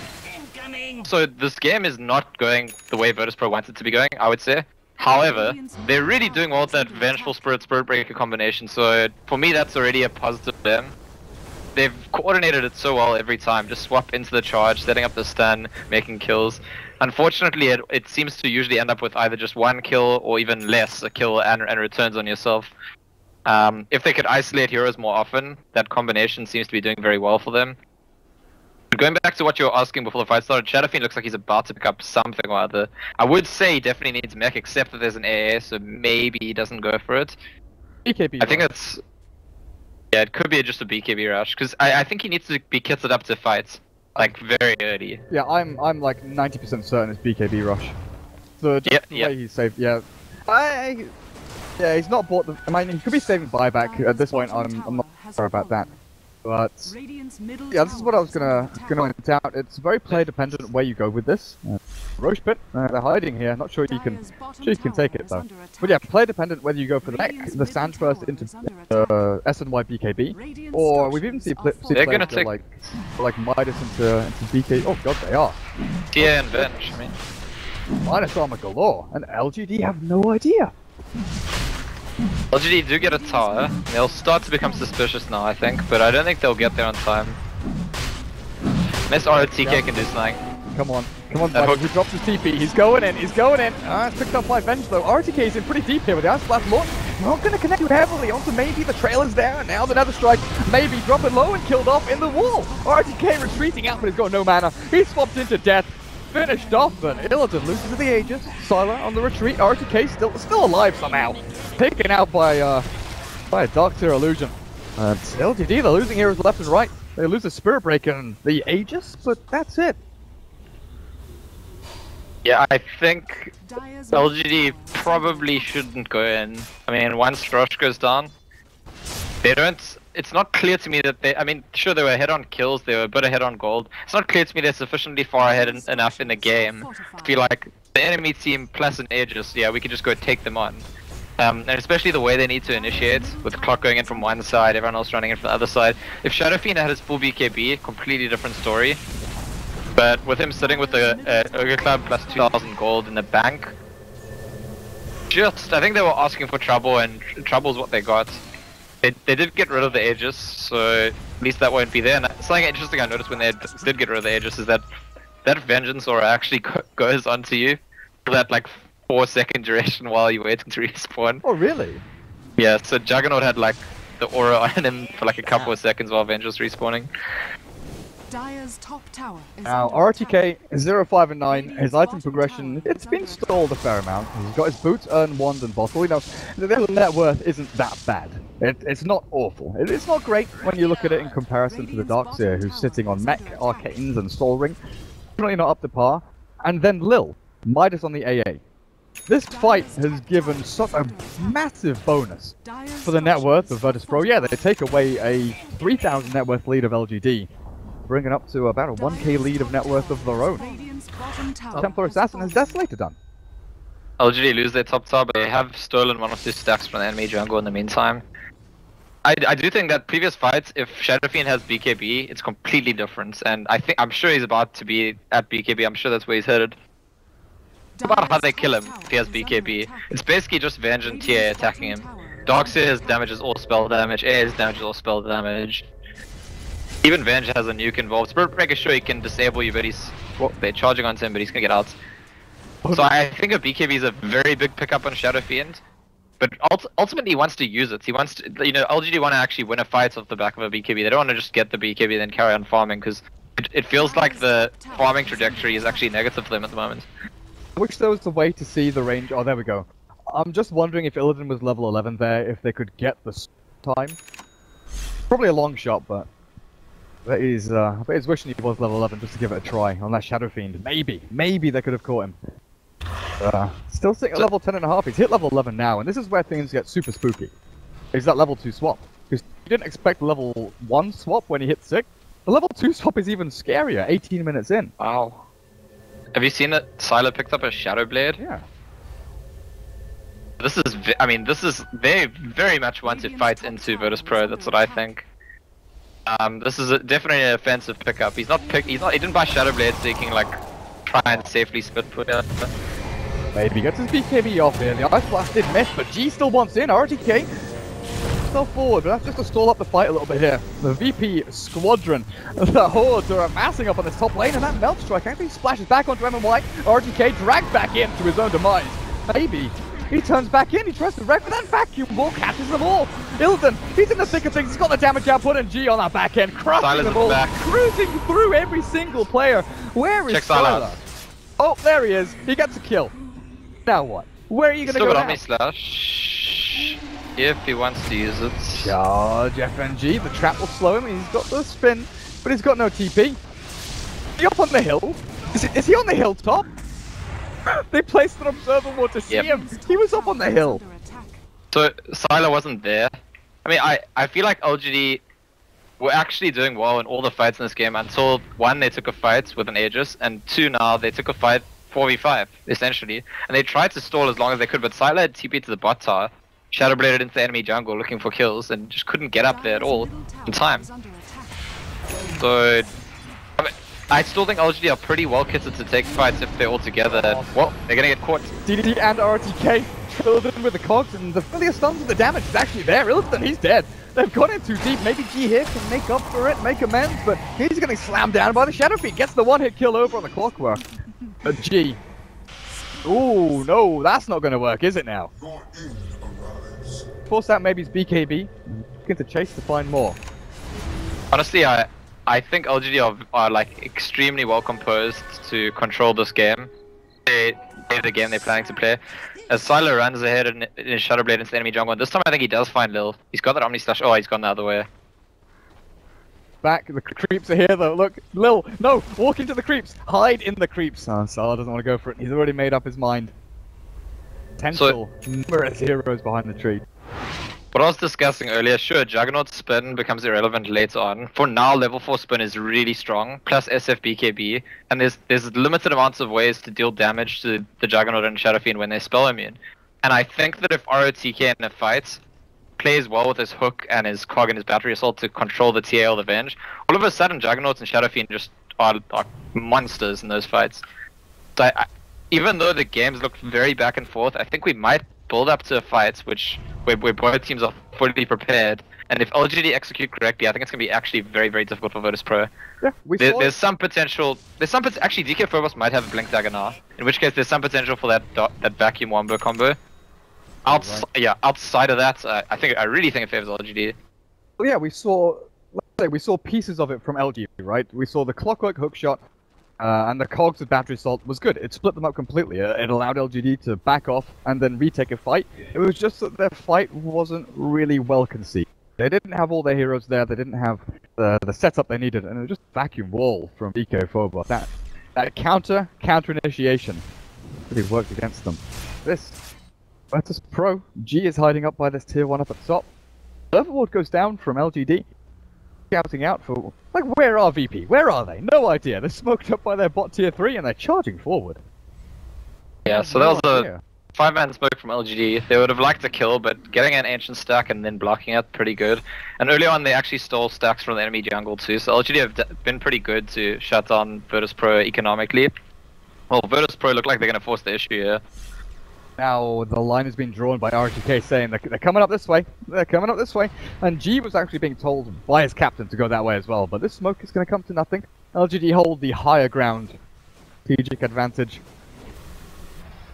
Speaker 3: so this game is not going the way Virtus.Pro wants it to be going, I would say. However, they're really doing well with that Vengeful Spirit Breaker combination, so for me that's already a positive for them. They've coordinated it so well every time, just swap into the charge, setting up the stun, making kills. Unfortunately, it seems to usually end up with either just one kill or even less, a kill and returns on yourself. If they could isolate heroes more often, that combination seems to be doing very well for them. Going back to what you were asking before the fight started, Shadowfiend looks like he's about to pick up something or other. I would say he definitely needs mech, except that there's an AA, so maybe he doesn't go for it.
Speaker 2: BKB
Speaker 3: I think it's... Yeah, it could be just a BKB rush, because I think he needs to be kitted up to fights, like, very early.
Speaker 2: Yeah, I'm like 90% certain it's BKB rush. So just the way he's saved, yeah. Yeah, he's not bought the... I mean, he could be saving buyback at this point, I'm not sure about that. But yeah, this is what I was gonna point out. It's very player dependent where you go with this. Roche pit, they're hiding here. Not sure you can take it though. But yeah, player dependent whether you go for the Sand first into S and Y BKB, or we've even seen players go like Midas into BK. Oh god, they are.
Speaker 3: Yeah, and Venge. I mean,
Speaker 2: Midas armor galore, and LGD have no idea.
Speaker 3: LGD do get a tower. They'll start to become suspicious now, I think, but I don't think they'll get there on time. Unless RTK can do something.
Speaker 2: Come on, buddy. He drops his TP. He's going in. It's picked up by Venge though. RTK is in pretty deep here with the Ice Blast launch. Not going to connect heavily onto maybe the trail is there. Now the Nether Strike, maybe drop it low and killed off in the wall. RTK retreating out, but he's got no mana. He's swapped into death. Finished off, but Illidan loses to the Aegis. Sylar on the retreat. RTK still alive somehow. Taken out by a Dark Tier Illusion. And LGD, they're losing heroes left and right. They lose the Spirit Breaker and the Aegis, but that's it.
Speaker 3: Yeah, I think LGD probably shouldn't go in. I mean, once Roche goes down, they don't... It's not clear to me that they... I mean, sure, they were ahead on kills, they were a bit ahead on gold. It's not clear to me they're sufficiently far ahead enough in the game to feel like the enemy team plus an Aegis, yeah, we can just go take them on. And especially the way they need to initiate, with the clock going in from one side, everyone else running in from the other side. If Shadowfiend had his full BKB, completely different story. But with him sitting with the Ogre Club plus 2,000 gold in the bank, I think they were asking for trouble, and trouble's what they got. They did get rid of the Aegis, so at least that won't be there. And something interesting I noticed when they did get rid of the Aegis is that Vengeance Aura actually goes onto you for that like 4-second duration while you're waiting to respawn.
Speaker 2: Oh really?
Speaker 3: Yeah, so Juggernaut had like the aura on him for like a couple of seconds while Vengeance respawning.
Speaker 1: Dire's top tower is
Speaker 2: Now,
Speaker 1: under attack.
Speaker 2: RTK 05 and 9, his item progression, it's been stalled a fair amount. He's got his boots, urn, wand, and bottle. You know, the net worth isn't that bad. It's not awful. It's not great when you look at it in comparison to the Darkseer, who's sitting on mech, arcanes, and soul ring. Definitely not up to par. And then Lil, Midas on the AA. This fight has given such a massive bonus for the net worth of Virtus.Pro. Yeah, they take away a 3,000 net worth lead of LGD. Bringing up to about a 1k lead of net worth of their own. Templar Assassin has Desolator done.
Speaker 3: LGD lose their top tower, but they have stolen one of 2 stacks from the enemy jungle in the meantime. I do think that previous fights, if Shadow Fiend has BKB, it's completely different. And I'm sure he's about to be at BKB. I'm sure that's where he's headed. About how they kill him if he has BKB. It's basically just Venge and TA attacking him. Darkseer has damages all spell damage, AA has damages all spell damage. Even Venge has a nuke involved. Spirit Breaker sure he can disable you, but they're charging onto him, but he's gonna get out. So I think a BKB is a very big pickup on Shadow Fiend. But ultimately he wants to use it. He wants to, you know, LGD want to actually win a fight off the back of a BKB. They don't want to just get the BKB and then carry on farming, because it feels like the farming trajectory is actually negative for them at the moment.
Speaker 2: I wish there was a way to see the range. Oh, there we go. I'm just wondering if Illidan was level 11 there, if they could get the time. Probably a long shot, but I bet he's wishing he was level 11 just to give it a try on that Shadow Fiend. Maybe they could have caught him. Still sitting at level 10.5. He's hit level 11 now, and this is where things get super spooky. Is that level 2 swap? Because you didn't expect level 1 swap when he hit 6. The level 2 swap is even scarier, 18 minutes in.
Speaker 3: Wow. Have you seen that Sylar picked up a Shadow Blade?
Speaker 2: Yeah.
Speaker 3: This is very, very much one to fight into Virtus.Pro. That's what I think. This is definitely an offensive pickup. He didn't buy Shadow Blade so he can like try and safely split put out.
Speaker 2: Maybe gets his BKB off here. The Ice Blast did miss, but G still wants in. RTK still forward, but that's just to stall up the fight a little bit here. The VP Squadron, the Hordes are amassing up on this top lane, and that Melt Strike actually splashes back onto MMY. RTK dragged back into his own demise. Maybe. He turns back in, he tries to wreck, but that vacuum ball catches them all. Illidan, he's in the thick of things, he's got the damage output, and G on that back end, crushing them all, cruising through every single player. Where is Sylar? Oh, there he is. He gets a kill. Now what? Where are you going to go now?
Speaker 3: Still got Omni-Slash, if he wants to use it.
Speaker 2: Charge FNG, the trap will slow him, he's got the spin, but he's got no TP. Is he up on the hill? Is he on the hilltop? They placed an observer ward to see him. He was up on the hill.
Speaker 3: So Sylar wasn't there. I mean, I feel like LGD were actually doing well in all the fights in this game until 1, they took a fight with an Aegis, and 2, now they took a fight 4v5 essentially, and they tried to stall as long as they could. But Sylar had TP to the bot tower, Shadow Bladed into the enemy jungle looking for kills, and just couldn't get up there at all in time. So I still think LGD are pretty well kitted to take fights if they're all together. Well, they're gonna get caught.
Speaker 2: DD and RTK drilled in with the cogs, and the Philia stuns with the damage is actually there. Illidan, he's dead. They've gone in too deep. Maybe G here can make up for it, make amends, but he's getting slammed down by the Shadow Fiend. Gets the one-hit kill over on the Clockwork. G. Ooh, no, that's not gonna work, is it now? Force out maybe his BKB. Looking to chase to find more.
Speaker 3: Honestly, I think LGD are like extremely well composed to control this game. They the game they're planning to play. As Sylar runs ahead in his Shadow Blade into the enemy jungle, and this time I think he does find Lil. He's got that Omni Slash. Oh, he's gone the other way.
Speaker 2: Back, the creeps are here though. Look, Lil, no, walk into the creeps. Hide in the creeps. Oh, Sylar doesn't want to go for it. He's already made up his mind. Potential numerous heroes behind the tree.
Speaker 3: What I was discussing earlier, sure, Juggernaut spin becomes irrelevant later on. For now, level 4 spin is really strong, plus SF BKB, and there's limited amounts of ways to deal damage to the Juggernaut and Shadow Fiend when they spell immune. And I think that if ROTK in a fight plays well with his hook and his cog and his battery assault to control the TA or the Venge, all of a sudden Juggernauts and Shadow Fiend just are monsters in those fights. So even though the games look very back and forth, I think we might build up to a fight where both teams are fully prepared. And if LGD execute correctly, I think it's going to be actually very, very difficult for Virtus.Pro.
Speaker 2: Yeah,
Speaker 3: there's some potential. Actually, DK Phobos might have a Blink Dagger now. In which case, there's some potential for that vacuum wombo combo. Outside of that, I really think it favors LGD.
Speaker 2: Well, yeah, we saw pieces of it from LG, right? We saw the clockwork hookshot, and the cogs with battery assault was good. It split them up completely. It allowed LGD to back off and then retake a fight. It was just that their fight wasn't really well conceived. They didn't have all their heroes there. They didn't have the setup they needed, and it was just vacuum wall from DK Phobos. That counter initiation really worked against them. This Virtus.Pro, G is hiding up by this tier 1 up at the top. Overward goes down from LGD, scouting out for, like, where are VP? Where are they? No idea. They're smoked up by their bot tier 3 and they're charging forward.
Speaker 3: Yeah, so that was a 5-man smoke from LGD. They would have liked to kill, but getting an ancient stack and then blocking it, pretty good. And early on, they actually stole stacks from the enemy jungle too, so LGD have been pretty good to shut down Virtus.Pro economically. Well, Virtus.Pro look like they're going to force the issue here.
Speaker 2: Now the line has been drawn by RTK saying they're coming up this way, they're coming up this way, and G was actually being told by his captain to go that way as well, but this smoke is going to come to nothing. LGD hold the higher ground strategic advantage.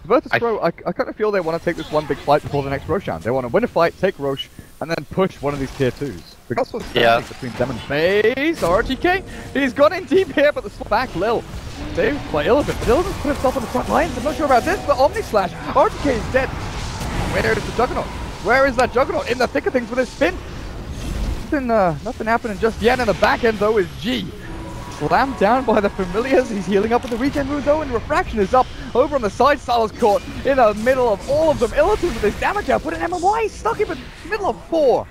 Speaker 2: Virtus.Pro, I kind of feel they want to take this one big fight before the next Roshan. They want to win a fight, take Rosh, and then push one of these tier 2s. Because what's standing between them and FaZe, RTK, he's gone in deep here, but the swap back, Lil. Saved by Illidan. Illidan put himself on the front lines. I'm not sure about this, but Omni Slash. RTK is dead. Where is the Juggernaut? Where is that Juggernaut? In the thick of things with his spin. Nothing happening just yet. In the back end, though, is G. Slammed down by the familiars. He's healing up with the regen rune, though, and Refraction is up over on the side. Silas caught in the middle of all of them. Illidan with his damage out. Put an MMY. Stuck him in the middle of 4.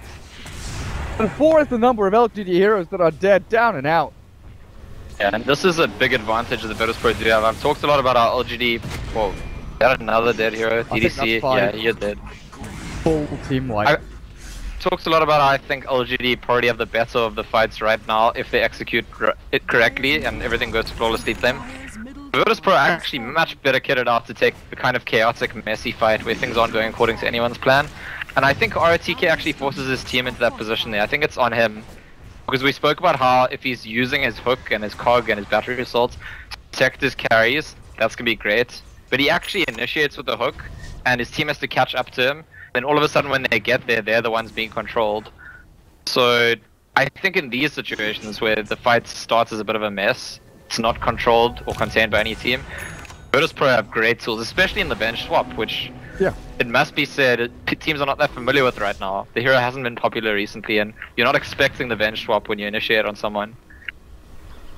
Speaker 2: And 4 is the number of LGD heroes that are dead, down and out.
Speaker 3: Yeah, and this is a big advantage that the Virtus.Pro do have. I've talked a lot about our LGD. Whoa, got another dead hero. DDC. Yeah, you're dead.
Speaker 2: Full team wipe.
Speaker 3: Talks a lot about how I think LGD probably have the better of the fights right now if they execute it correctly and everything goes flawlessly for them. Virtus.Pro are actually much better kitted out to take the kind of chaotic, messy fight where things aren't going according to anyone's plan. And I think RTK actually forces his team into that position there. I think it's on him. Because we spoke about how if he's using his hook and his cog and his battery assault to protect his carries, that's going to be great. But he actually initiates with the hook, and his team has to catch up to him. Then all of a sudden when they get there, they're the ones being controlled. So I think in these situations where the fight starts as a bit of a mess, it's not controlled or contained by any team, Virtus.Pro have great tools, especially in the bench swap, which it must be said, teams are not that familiar with right now. The hero hasn't been popular recently, and you're not expecting the bench swap when you initiate on someone.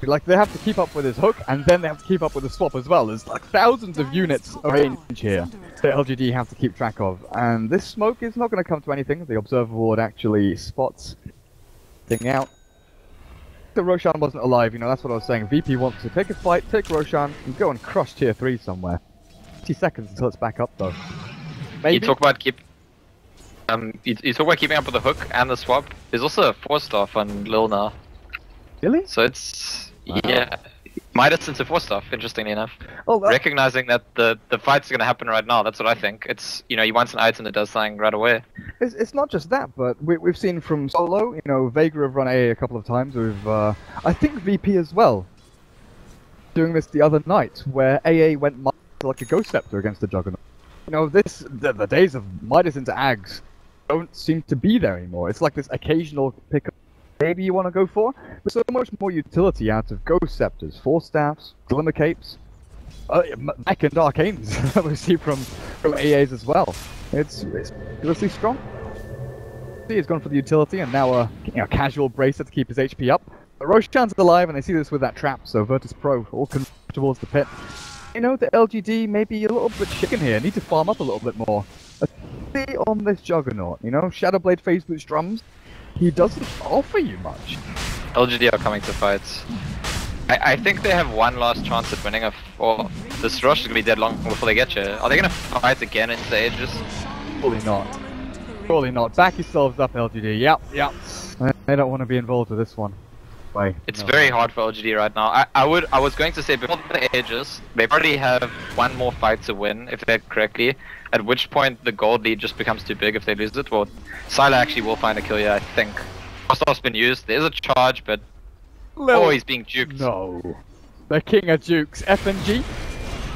Speaker 2: Like, they have to keep up with his hook, and then they have to keep up with the swap as well. There's like thousands of units of range here that LGD have to keep track of, and this smoke is not going to come to anything. The observer ward actually spots thing out. The Roshan wasn't alive, you know, that's what I was saying. VP wants to take a fight, take Roshan, and go and crush tier 3 somewhere. 50 seconds until it's back up, though. Maybe.
Speaker 3: You talk about keeping up with the hook and the swap. There's also a 4-star on Lil now.
Speaker 2: Really?
Speaker 3: So it's Midas into 4-star, interestingly enough.
Speaker 2: Oh,
Speaker 3: recognizing that the fight's gonna happen right now, that's what I think. It's, you know, he wants an item that does something right away.
Speaker 2: It's not just that, but we've seen from solo, you know, Vega have run AA a couple of times with I think VP as well. Doing this the other night, where AA went like a Ghost Scepter against the Juggernaut. You know, the days of Midas into Ags don't seem to be there anymore. It's like this occasional pickup maybe you want to go for, but so much more utility out of Ghost Scepters, Force Staffs, Glimmer Capes, Mech and Arcanes that we see from AAs as well. It's ridiculously strong. He's gone for the utility and now a casual bracer to keep his HP up. But Roshan's alive and they see this with that trap, so Virtus.Pro all come towards the pit. You know, the LGD may be a little bit chicken here, need to farm up a little bit more. Especially on this Juggernaut, you know, Shadowblade Phase Boost drums, he doesn't offer you much.
Speaker 3: LGD are coming to fights. I think they have one last chance at winning or this rush is going to be dead long before they get you. Are they going to fight again in stages?
Speaker 2: Probably not. Probably not. Back yourselves up, LGD. Yep. They don't want to be involved with this one.
Speaker 3: It's very hard for LGD right now. I was going to say before the ages, they probably have one more fight to win if they're correctly. at which point the gold lead just becomes too big if they lose it. Well, Sylar actually will find a kill here, I think. Frost's been used, there's a charge, but oh, he's being juked.
Speaker 2: No. The king of jukes, FNG.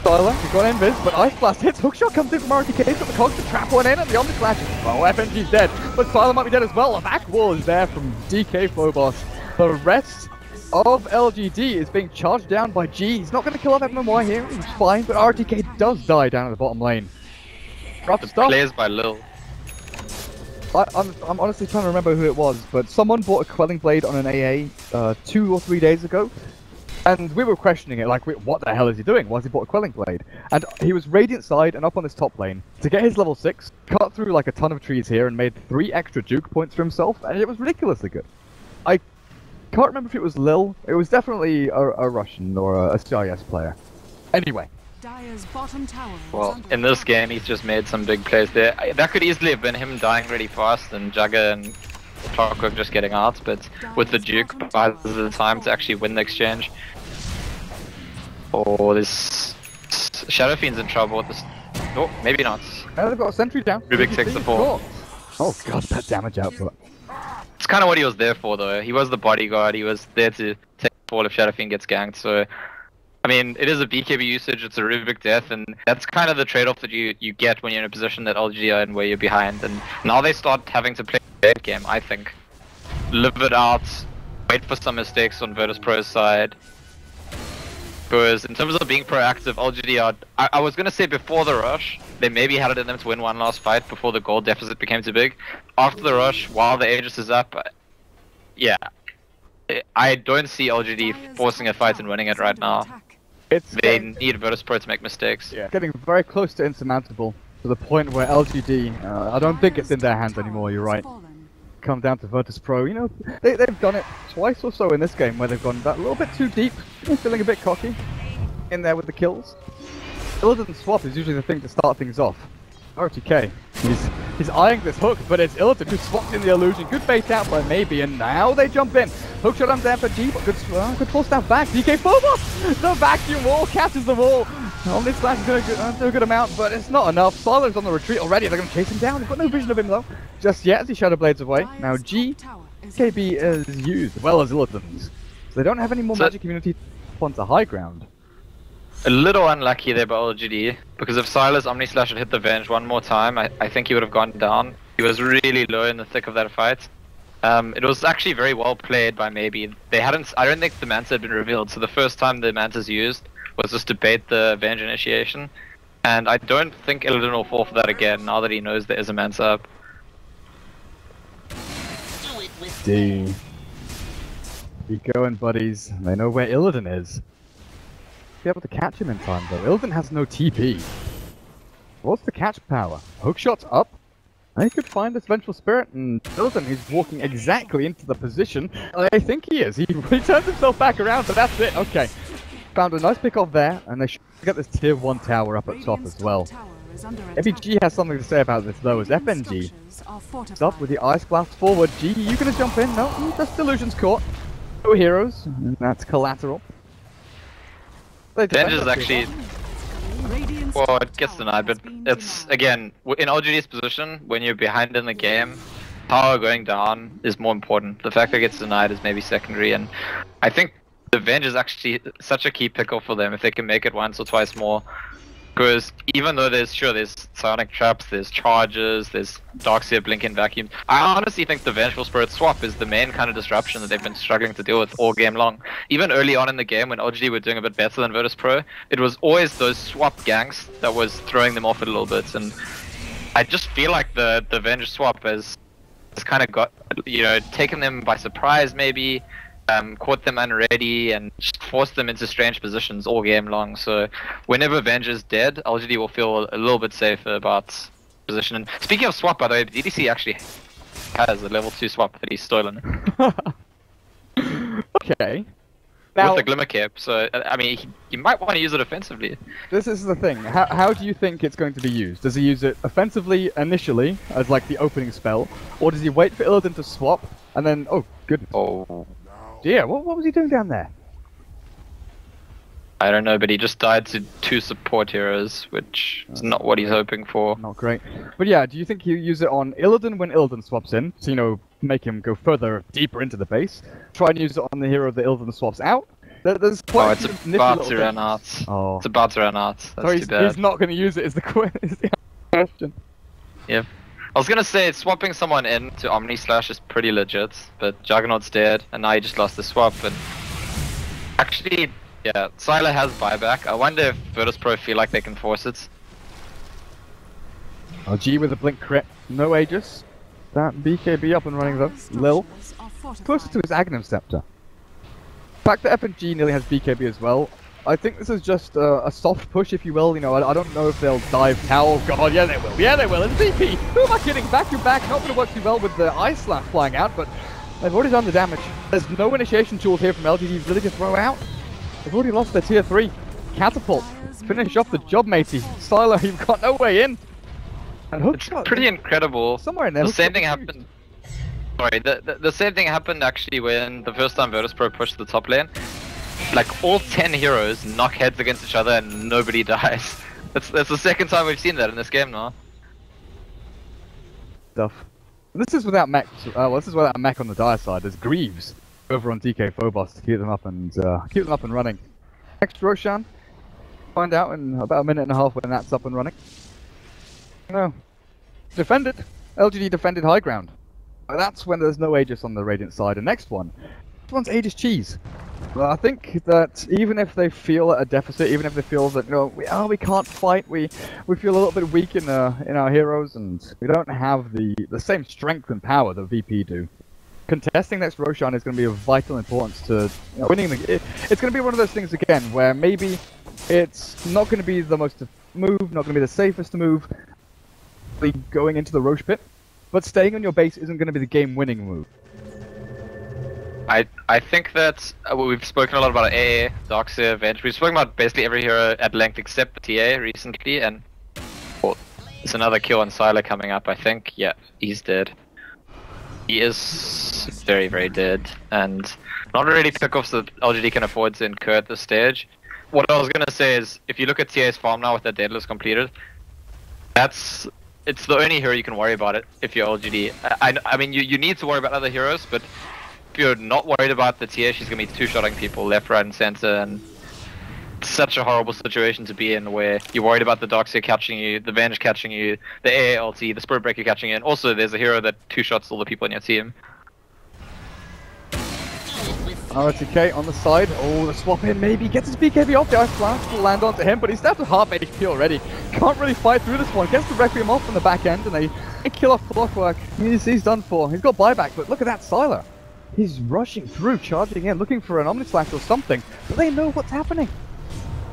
Speaker 2: Sylar, he's got invis, but Ice Blast hits, hookshot comes in from RTK, he's got the cogs to trap one in, and the Omni Slash. Oh, FNG's dead, but Sylar might be dead as well. A back wall is there from DK Phobos. The rest of LGD is being charged down by G. He's not going to kill off MMY here, he's fine, but RTK does die down at the bottom lane. Rough stuff.
Speaker 3: Plays by Lil.
Speaker 2: I'm honestly trying to remember who it was, but someone bought a Quelling Blade on an AA 2 or 3 days ago. And we were questioning it, like, what the hell is he doing? Why has he bought a Quelling Blade? And he was Radiant side and up on this top lane to get his level 6, cut through like a ton of trees here and made 3 extra juke points for himself, and it was ridiculously good. I can't remember if it was Lil, it was definitely a Russian or a CIS player. Anyway.
Speaker 1: Dire's bottom tower
Speaker 3: Well, in this game he's just made some big plays there. That could easily have been him dying really fast and Jagger and Clockwork just getting out, but with the Duke buys the time to actually win the exchange. Oh, this Shadow Fiend's in trouble with this. Oh, maybe not.
Speaker 2: Oh, they've got a sentry down.
Speaker 3: Rubik takes the fall.
Speaker 2: Oh god, that damage output.
Speaker 3: It's kind of what he was there for though. He was the bodyguard, he was there to take the fall if Shadow Fiend gets ganked, so... I mean, it is a BKB usage, it's a Rubik death, and that's kind of the trade-off that you get when you're in a position that LGD are in where you're behind, and now they start having to play the late game, I think. Live it out, wait for some mistakes on Virtus.Pro's side. Because in terms of being proactive, LGD are... I was going to say before the rush, they maybe had it in them to win one last fight before the gold deficit became too big. After the rush, while the Aegis is up, yeah. I don't see LGD forcing a fight and winning it right now. They need Virtus.Pro to make mistakes.
Speaker 2: Yeah, getting very close to insurmountable, to the point where LGD, I don't think it's in their hands anymore, you're right. Come down to Virtus.Pro, you know, they've done it twice or so in this game where they've gone that little bit too deep, feeling a bit cocky in there with the kills. Illidan swap is usually the thing to start things off. RTK, he's eyeing this hook, but it's Illidan who swaps in the illusion. Good bait out by maybe, and now they jump in. Hookshot on down for G, but good full snap back. DK Phobos! The vacuum wall catches the wall. Omni Slash is going to do a good amount, but it's not enough. Sylar's on the retreat already. They're going to chase him down. They've got no vision of him though. Just yet as he Shadow Blades away. Now G, KB is used, as well as Illidan's. So they don't have any more magic immunity onto high ground.
Speaker 3: A little unlucky there by LGD, because if Sylar's Omni Slash had hit the Venge one more time, I think he would have gone down. He was really low in the thick of that fight. It was actually very well played by maybe. They hadn't. I don't think the Manta had been revealed, so the first time the Manta's used was just to bait the Venge initiation. And I don't think Illidan will fall for that again now that he knows there is a Manta up.
Speaker 2: D. Keep going, buddies. They know where Illidan is. Be able to catch him in time though. Illidan has no TP. What's the catch power? Hookshot's up. I could find this Vengeful Spirit, and Illidan is walking exactly into the position I think he is. He turns himself back around, but that's it. Okay. Found a nice pick off there, and they should get this tier 1 tower up at top as well. FBG has something to say about this though, as FNG is up with the Ice Blast forward. G, you gonna jump in? No, just Illusion's caught. No heroes, and that's collateral.
Speaker 3: Venge is actually... Well, it gets denied, but it's, again, in LGD's position, when you're behind in the game, power going down is more important. The fact that it gets denied is maybe secondary, and I think the Venge is actually such a key pickle for them if they can make it once or twice more. Because even though there's Sonic Traps, there's Charges, there's Darkseer Blinking Vacuums, I honestly think the Vengeful Spirit swap is the main kind of disruption that they've been struggling to deal with all game long. Even early on in the game when LGD were doing a bit better than Virtus.Pro, it was always those swap ganks that was throwing them off a little bit, and I just feel like the Venge swap has kind of got, you know, taken them by surprise maybe, caught them unready and just forced them into strange positions all game long. So whenever Venge is dead, LGD will feel a little bit safer about position. And speaking of swap, by the way, DDC actually has a level 2 swap that he's stolen.
Speaker 2: Okay. Now,
Speaker 3: with the Glimmer Cape, so I mean, you might want to use it offensively.
Speaker 2: This is the thing. How do you think it's going to be used? Does he use it offensively initially, as like the opening spell, or does he wait for Illidan to swap and then? Oh goodness.
Speaker 3: Oh.
Speaker 2: Yeah. What was he doing down there?
Speaker 3: I don't know, but he just died to 2 support heroes, which is not what he's hoping for.
Speaker 2: Not great. But yeah, do you think he'll use it on Illidan when Illidan swaps in? So, you know, make him go further, deeper into the base. Try and use it on the hero that Illidan swaps out. There's quite
Speaker 3: it's about to run out.
Speaker 2: Oh.
Speaker 3: It's about to run out. That's
Speaker 2: So
Speaker 3: too bad.
Speaker 2: he's not going to use it, is the question.
Speaker 3: Yep. I was gonna say, swapping someone in to Omni Slash is pretty legit, but Juggernaut's dead, and now he just lost the swap, and... Actually... Yeah, Sylar has buyback. I wonder if Virtus.Pro feel like they can force it.
Speaker 2: LG with a blink crit. No Aegis. That BKB up and running though. Lil. Closer to his Aghanim Scepter. The fact that FNG nearly has BKB as well. I think this is just a soft push, if you will. You know, I don't know if they'll dive tower. Oh god, yeah they will. Yeah they will. It's VP. Who am I kidding? Back to back. Not going to work too well with the Ice Slash flying out, but they've already done the damage. There's no initiation tools here from LGD really to throw out. They've already lost their tier 3. Catapult. Finish off the job, matey. Sylar, you've got no way in. And Hookshot.
Speaker 3: Pretty incredible.
Speaker 2: Somewhere in there.
Speaker 3: The same thing happened. Sorry, the same thing happened actually when the first time Virtus.Pro pushed the top lane. Like all 10 heroes knock heads against each other and nobody dies. That's the second time we've seen that in this game now.
Speaker 2: Stuff. This is without mech. Well, this is without mech on the dire side. There's Greaves over on DK Phobos to keep them up and running. Next Roshan. Find out in about a minute and a half when that's up and running. No. Defended. LGD defended high ground. That's when there's no Aegis on the Radiant side. And next one. This one's Aegis cheese. Well, I think that even if they feel at a deficit, even if they feel that we can't fight, we feel a little bit weak in our heroes, and we don't have the same strength and power that VP do. Contesting next Roshan is going to be of vital importance to winning the. It's going to be one of those things again where maybe it's not going to be the most move, not going to be the safest move, going into the Roche pit, but staying on your base isn't going to be the game-winning move.
Speaker 3: I think that we've spoken a lot about AA, Darkseer, Venge. We've spoken about basically every hero at length except TA recently, and there's another kill on Sylar coming up, I think. Yeah, he's dead. He is very, very dead, and not really pickoffs that LGD can afford to incur at this stage. What I was gonna say is, if you look at TA's farm now with their deadlifts completed, it's the only hero you can worry about it if you're LGD. I mean, you need to worry about other heroes, but if you're not worried about the TA, she's gonna be two-shotting people left, right, and center, and it's such a horrible situation to be in where you're worried about the Darkseer catching you, the Venge catching you, the AA ulti, the Spirit Breaker catching you, and also there's a hero that two-shots all the people in your team.
Speaker 2: RTK on the side. Oh, the swap in maybe gets his BKB off. The Ice Blast will land onto him, but he's down to half HP already. Can't really fight through this one. Gets the Requiem off on the back end, and they kill off Clockwork. He's done for. He's got buyback, but look at that Sylar. He's rushing through, charging in, looking for an Omnislash or something, but they know what's happening.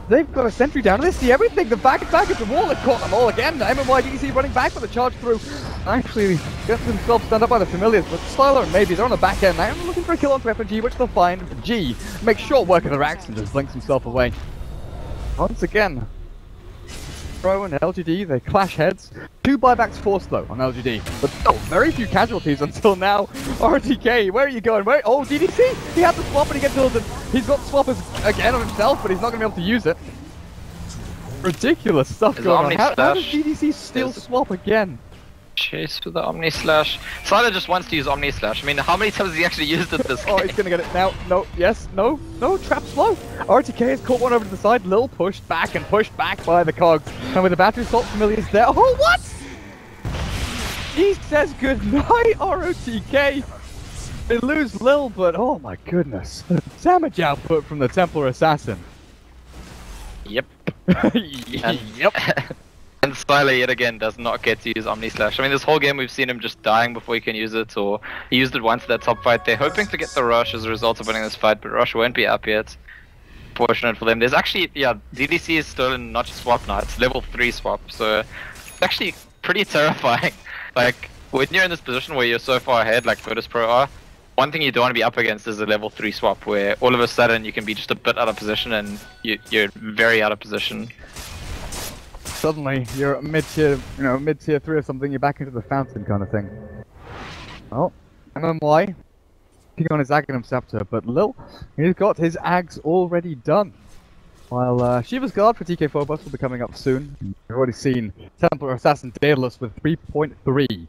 Speaker 2: They've got a sentry down, and they see everything. The back at the wall, they've caught them all again. MLG running back for the charge through. Actually, gets themselves stand up by the familiars, but Sylar and maybe they're on the back end now, looking for a kill onto FNG, which they'll find. G makes short work of the racks and just blinks himself away. Once again, Pro and LGD, they clash heads. 2 buybacks forced though on LGD, but very few casualties until now. RTK, where are you going? Oh, DDC! He had the swap and he gets tilted. He's got swappers again on himself, but he's not going to be able to use it. Ridiculous stuff going on. How does DDC still swap again?
Speaker 3: Chase with the Omni Slash. Sylar just wants to use Omni Slash. I mean, how many times has he actually used it this game?
Speaker 2: Oh, he's gonna get it now. No, yes, no, trap slow. RTK has caught one over to the side. Lil pushed back and pushed back by the cogs. And with the battery assault familiars there. Oh, what? He says goodnight, ROTK. They lose Lil, but oh my goodness. Damage output from the Templar Assassin.
Speaker 3: Yep.
Speaker 2: Yep.
Speaker 3: And Sylar yet again does not get to use Omni Slash. I mean, this whole game we've seen him just dying before he can use it, or he used it once in that top fight. They're hoping to get the rush as a result of winning this fight, but rush won't be up yet. Fortunate for them. There's actually, yeah, DDC is stolen not just swap now, it's level 3 swap, so it's actually pretty terrifying. Like, when you're in this position where you're so far ahead, like Virtus.Pro are, one thing you don't want to be up against is a level 3 swap, where all of a sudden you can be just a bit out of position and you're very out of position.
Speaker 2: Suddenly, you're mid-tier, mid-tier 3 or something, you're back into the fountain kind of thing. Well, MMY, picking on his Aghanim Scepter, but Lil, he's got his Ags already done. While Shiva's Guard for TK Phobos will be coming up soon. We've already seen Templar Assassin Daedalus with 3.3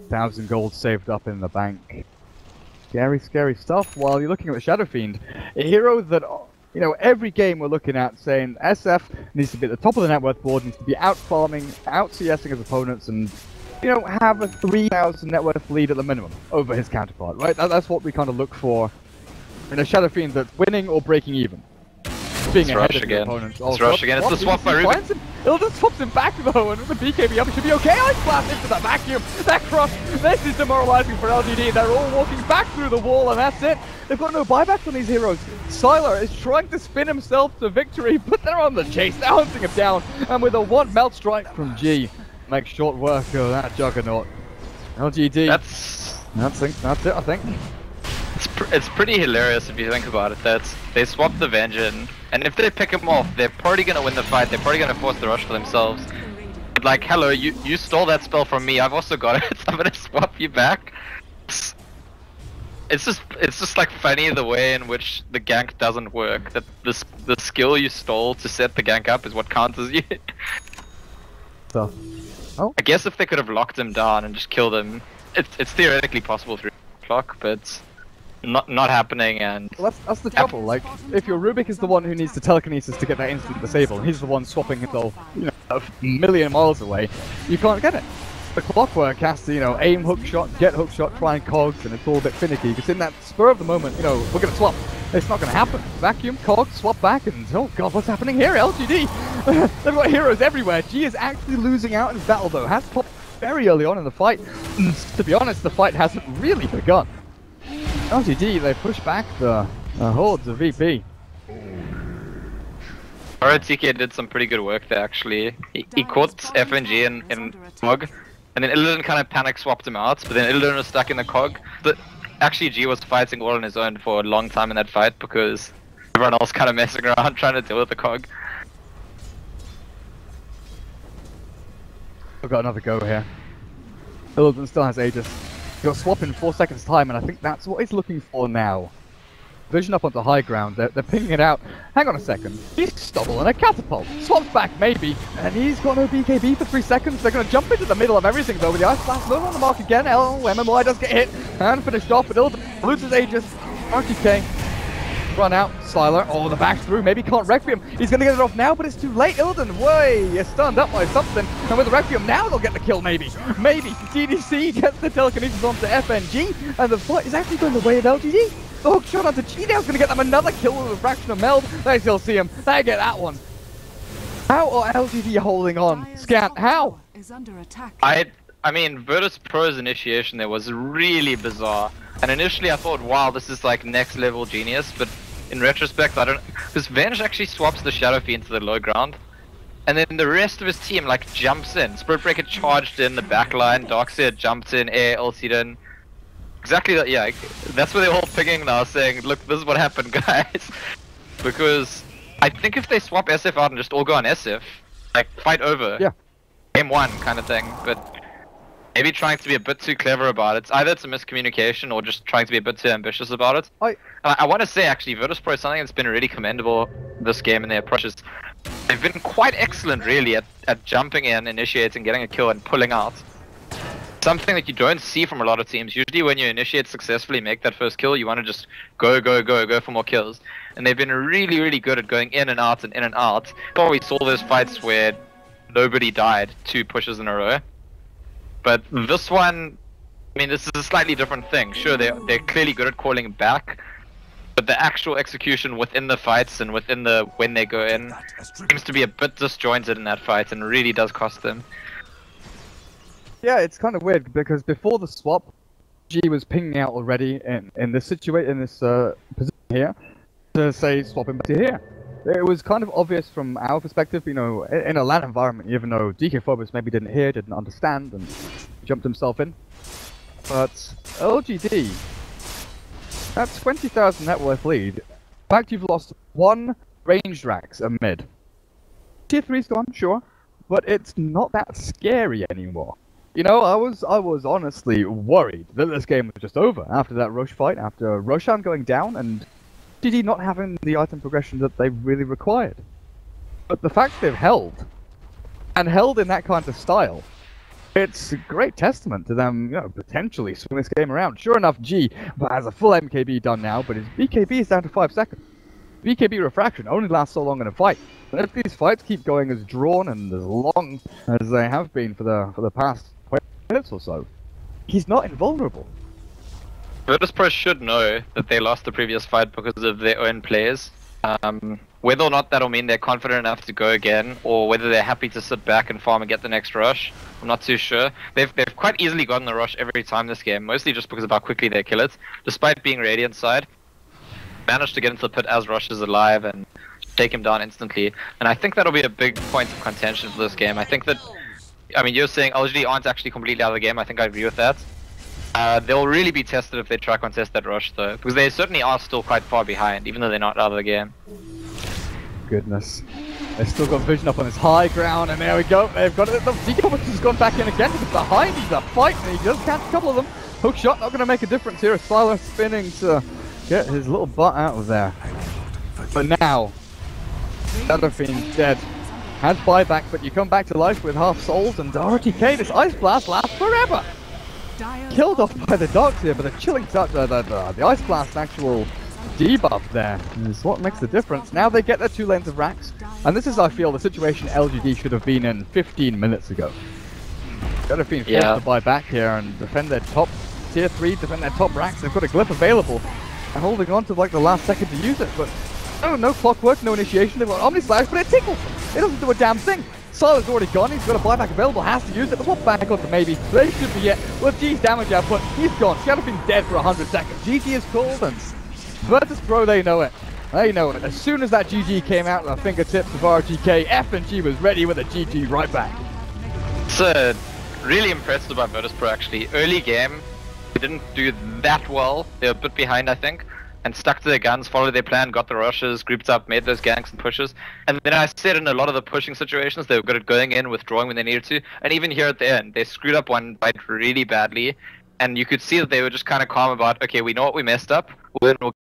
Speaker 2: thousand gold saved up in the bank. Scary, scary stuff. While you're looking at the Shadow Fiend, a hero that, you know, every game we're looking at saying SF needs to be at the top of the net worth board, needs to be out farming, out CSing his opponents, and, you know, have a 3,000 net worth lead at the minimum over his counterpart, right? That's what we kind of look for in a Shadow Fiend that's winning or breaking even. Being
Speaker 3: It's
Speaker 2: ahead
Speaker 3: rush
Speaker 2: of
Speaker 3: again.
Speaker 2: Opponents.
Speaker 3: It's rush again. It's the swap by Ruben.
Speaker 2: Ilden swaps him back though, and with the BKB up, it should be okay. Ice Blast into the vacuum. That crush. This is demoralizing for LGD. They're all walking back through the wall, and that's it. They've got no buybacks on these heroes. Sylar is trying to spin himself to victory, but they're on the chase. They're hunting him down, and with a one melt strike from G, makes short work of that juggernaut. LGD. That's it, I think.
Speaker 3: It's pretty hilarious if you think about it. That they swap the Vengeance, and if they pick him off, they're probably gonna win the fight. They're probably gonna force the rush for themselves. But like, hello, you stole that spell from me. I've also got it. I'm gonna swap you back. It's just like funny the way in which the gank doesn't work. That the skill you stole to set the gank up is what counters you.
Speaker 2: So,
Speaker 3: I guess if they could have locked him down and just killed him, it's theoretically possible through clock, but not happening. And
Speaker 2: well, that's the trouble. Like, if your Rubik is the one who needs the telekinesis to get that instant disable, and he's the one swapping himself, you know, a million miles away, you can't get it. The Clockwork has to, you know, aim hook shot, get hook shot, try and cogs, and it's all a bit finicky. Because in that spur of the moment, you know, we're gonna swap. It's not gonna happen. Vacuum, cogs, swap back, and oh god, what's happening here? LGD. They've got heroes everywhere. G is actually losing out in this battle though. Has popped very early on in the fight. To be honest, the fight hasn't really begun. LGD, they push back the hordes of VP.
Speaker 3: TK did some pretty good work there actually. He caught FNG in Mug, and then Illidan kind of panic swapped him out, but then Illidan was stuck in the cog. But actually G was fighting all on his own for a long time in that fight because everyone else kind of messing around trying to deal with the cog.
Speaker 2: We've got another go here. Illidan still has Aegis. He'll swap in 4 seconds time, and I think that's what he's looking for now. Vision up onto high ground, they're pinging it out. Hang on a second, he's stolen a catapult. Swaps back maybe, and he's got no BKB for 3 seconds. They're going to jump into the middle of everything though with the Ice Blast. Not on the mark again. MMI does get hit and finished off, but Illidan loses Aegis. RTK run out. Sylar, oh, the back through, maybe can't Requiem. He's going to get it off now, but it's too late. Illidan, way, you're stunned up by something. And with the Requiem now, they'll get the kill, maybe. DDC gets the telekinesis onto FNG, and the fight is actually going the way of LGD. The hook shot onto G now is going to get them another kill with a fraction of meld. They still see him. They get that one. How are LGD holding on? Scant, how?
Speaker 1: Is under attack.
Speaker 3: I mean, Virtus.Pro's initiation there was really bizarre. And initially I thought, wow, this is like next level genius, but in retrospect I don't, because Venge actually swaps the Shadow Fiend to the low ground. And then the rest of his team like jumps in. Spirit Breaker charged in the back line, Darkseer jumped in, air ulted in. Exactly that, yeah, that's where they're all picking now, saying, look, this is what happened, guys. Because I think if they swap SF out and just all go on SF, like, fight over.
Speaker 2: Yeah.
Speaker 3: Game 1 kind of thing, but maybe trying to be a bit too clever about it. Either it's a miscommunication or just trying to be a bit too ambitious about it. I want to say, actually, Virtus.Pro is something that's been really commendable this game in their approaches. They've been quite excellent, really, at jumping in, initiating, getting a kill, and pulling out. Something that you don't see from a lot of teams. Usually when you initiate successfully, make that first kill, you want to just go for more kills. And they've been really, really good at going in and out and in and out. But we saw those fights where nobody died 2 pushes in a row. But this one, I mean, this is a slightly different thing. Sure, they're clearly good at calling back, but the actual execution within the fights and within the when they go in seems to be a bit disjointed in that fight and really does cost them.
Speaker 2: Yeah, it's kind of weird because before the swap, G was pinging out already in this position here to say swap him back to here. It was kind of obvious from our perspective, you know, in a LAN environment, even though DK Phobos maybe didn't hear, didn't understand, and jumped himself in. But LGD, that 20,000 net worth lead. In fact, you've lost 1 ranged Rax amid. Tier 3's gone, sure, but it's not that scary anymore. You know, I was honestly worried that this game was just over after that Roche fight, after Roshan going down and GD not having the item progression that they really required. But the fact they've held, and held in that kind of style, it's a great testament to them, potentially swing this game around. Sure enough, G has a full MKB done now, but his BKB is down to 5 seconds. BKB refraction only lasts so long in a fight. And if these fights keep going as drawn and as long as they have been for the past 20 minutes or so, he's not invulnerable.
Speaker 3: Virtus.Pro should know that they lost the previous fight because of their own plays. Whether or not that'll mean they're confident enough to go again, or whether they're happy to sit back and farm and get the next rush, I'm not too sure. They've quite easily gotten the rush every time this game, mostly just because of how quickly they kill it. Despite being Radiant side, managed to get into the pit as Rush is alive and take him down instantly. And I think that'll be a big point of contention for this game. I think that, you're saying LGD aren't actually completely out of the game. I think I agree with that. They'll really be tested if they try to contest that rush though, because they certainly are still quite far behind, even though they're not out of the game.
Speaker 2: Goodness. They've still got vision up on this high ground, and there we go. They've got it. The Decombus has gone back in again. He's behind. He's a fight, and he does catch a couple of them. Hook shot not going to make a difference here. Silo spinning to get his little butt out of there. But now, Seraphine dead. Has buyback, but you come back to life with half souls, and RTK, this Ice Blast lasts forever. Killed off by the dogs here, but the chilling touch, the Ice Blast actual debuff there is what makes the difference. Now they get their 2 lanes of racks, and this is, I feel, the situation LGD should have been in 15 minutes ago. Seraphine forced to buy back here and defend their top tier 3, defend their top racks. They've got a glyph available, and holding on to like the last second to use it, but no clockwork, no initiation. They've got Omni Slash, but it tickles them. It doesn't do a damn thing. Silo's already gone, he's got a buyback available, has to use it, but what back onto maybe? They should be yet. With G's damage output, he's gone. Seraphine's dead for 100 seconds. GG is called, and Virtus.Pro, they know it. They know it. As soon as that GG came out of the fingertips of RGK, F&G was ready with a GG right back.
Speaker 3: It's really impressive by Virtus.Pro actually. Early game, they didn't do that well. They were a bit behind, I think, and stuck to their guns, followed their plan, got the rushes, grouped up, made those ganks and pushes. And then I said in a lot of the pushing situations, they were good at going in, withdrawing when they needed to. And even here at the end, they screwed up one fight really badly. And you could see that they were just kind of calm about, okay, we know what we messed up, we'll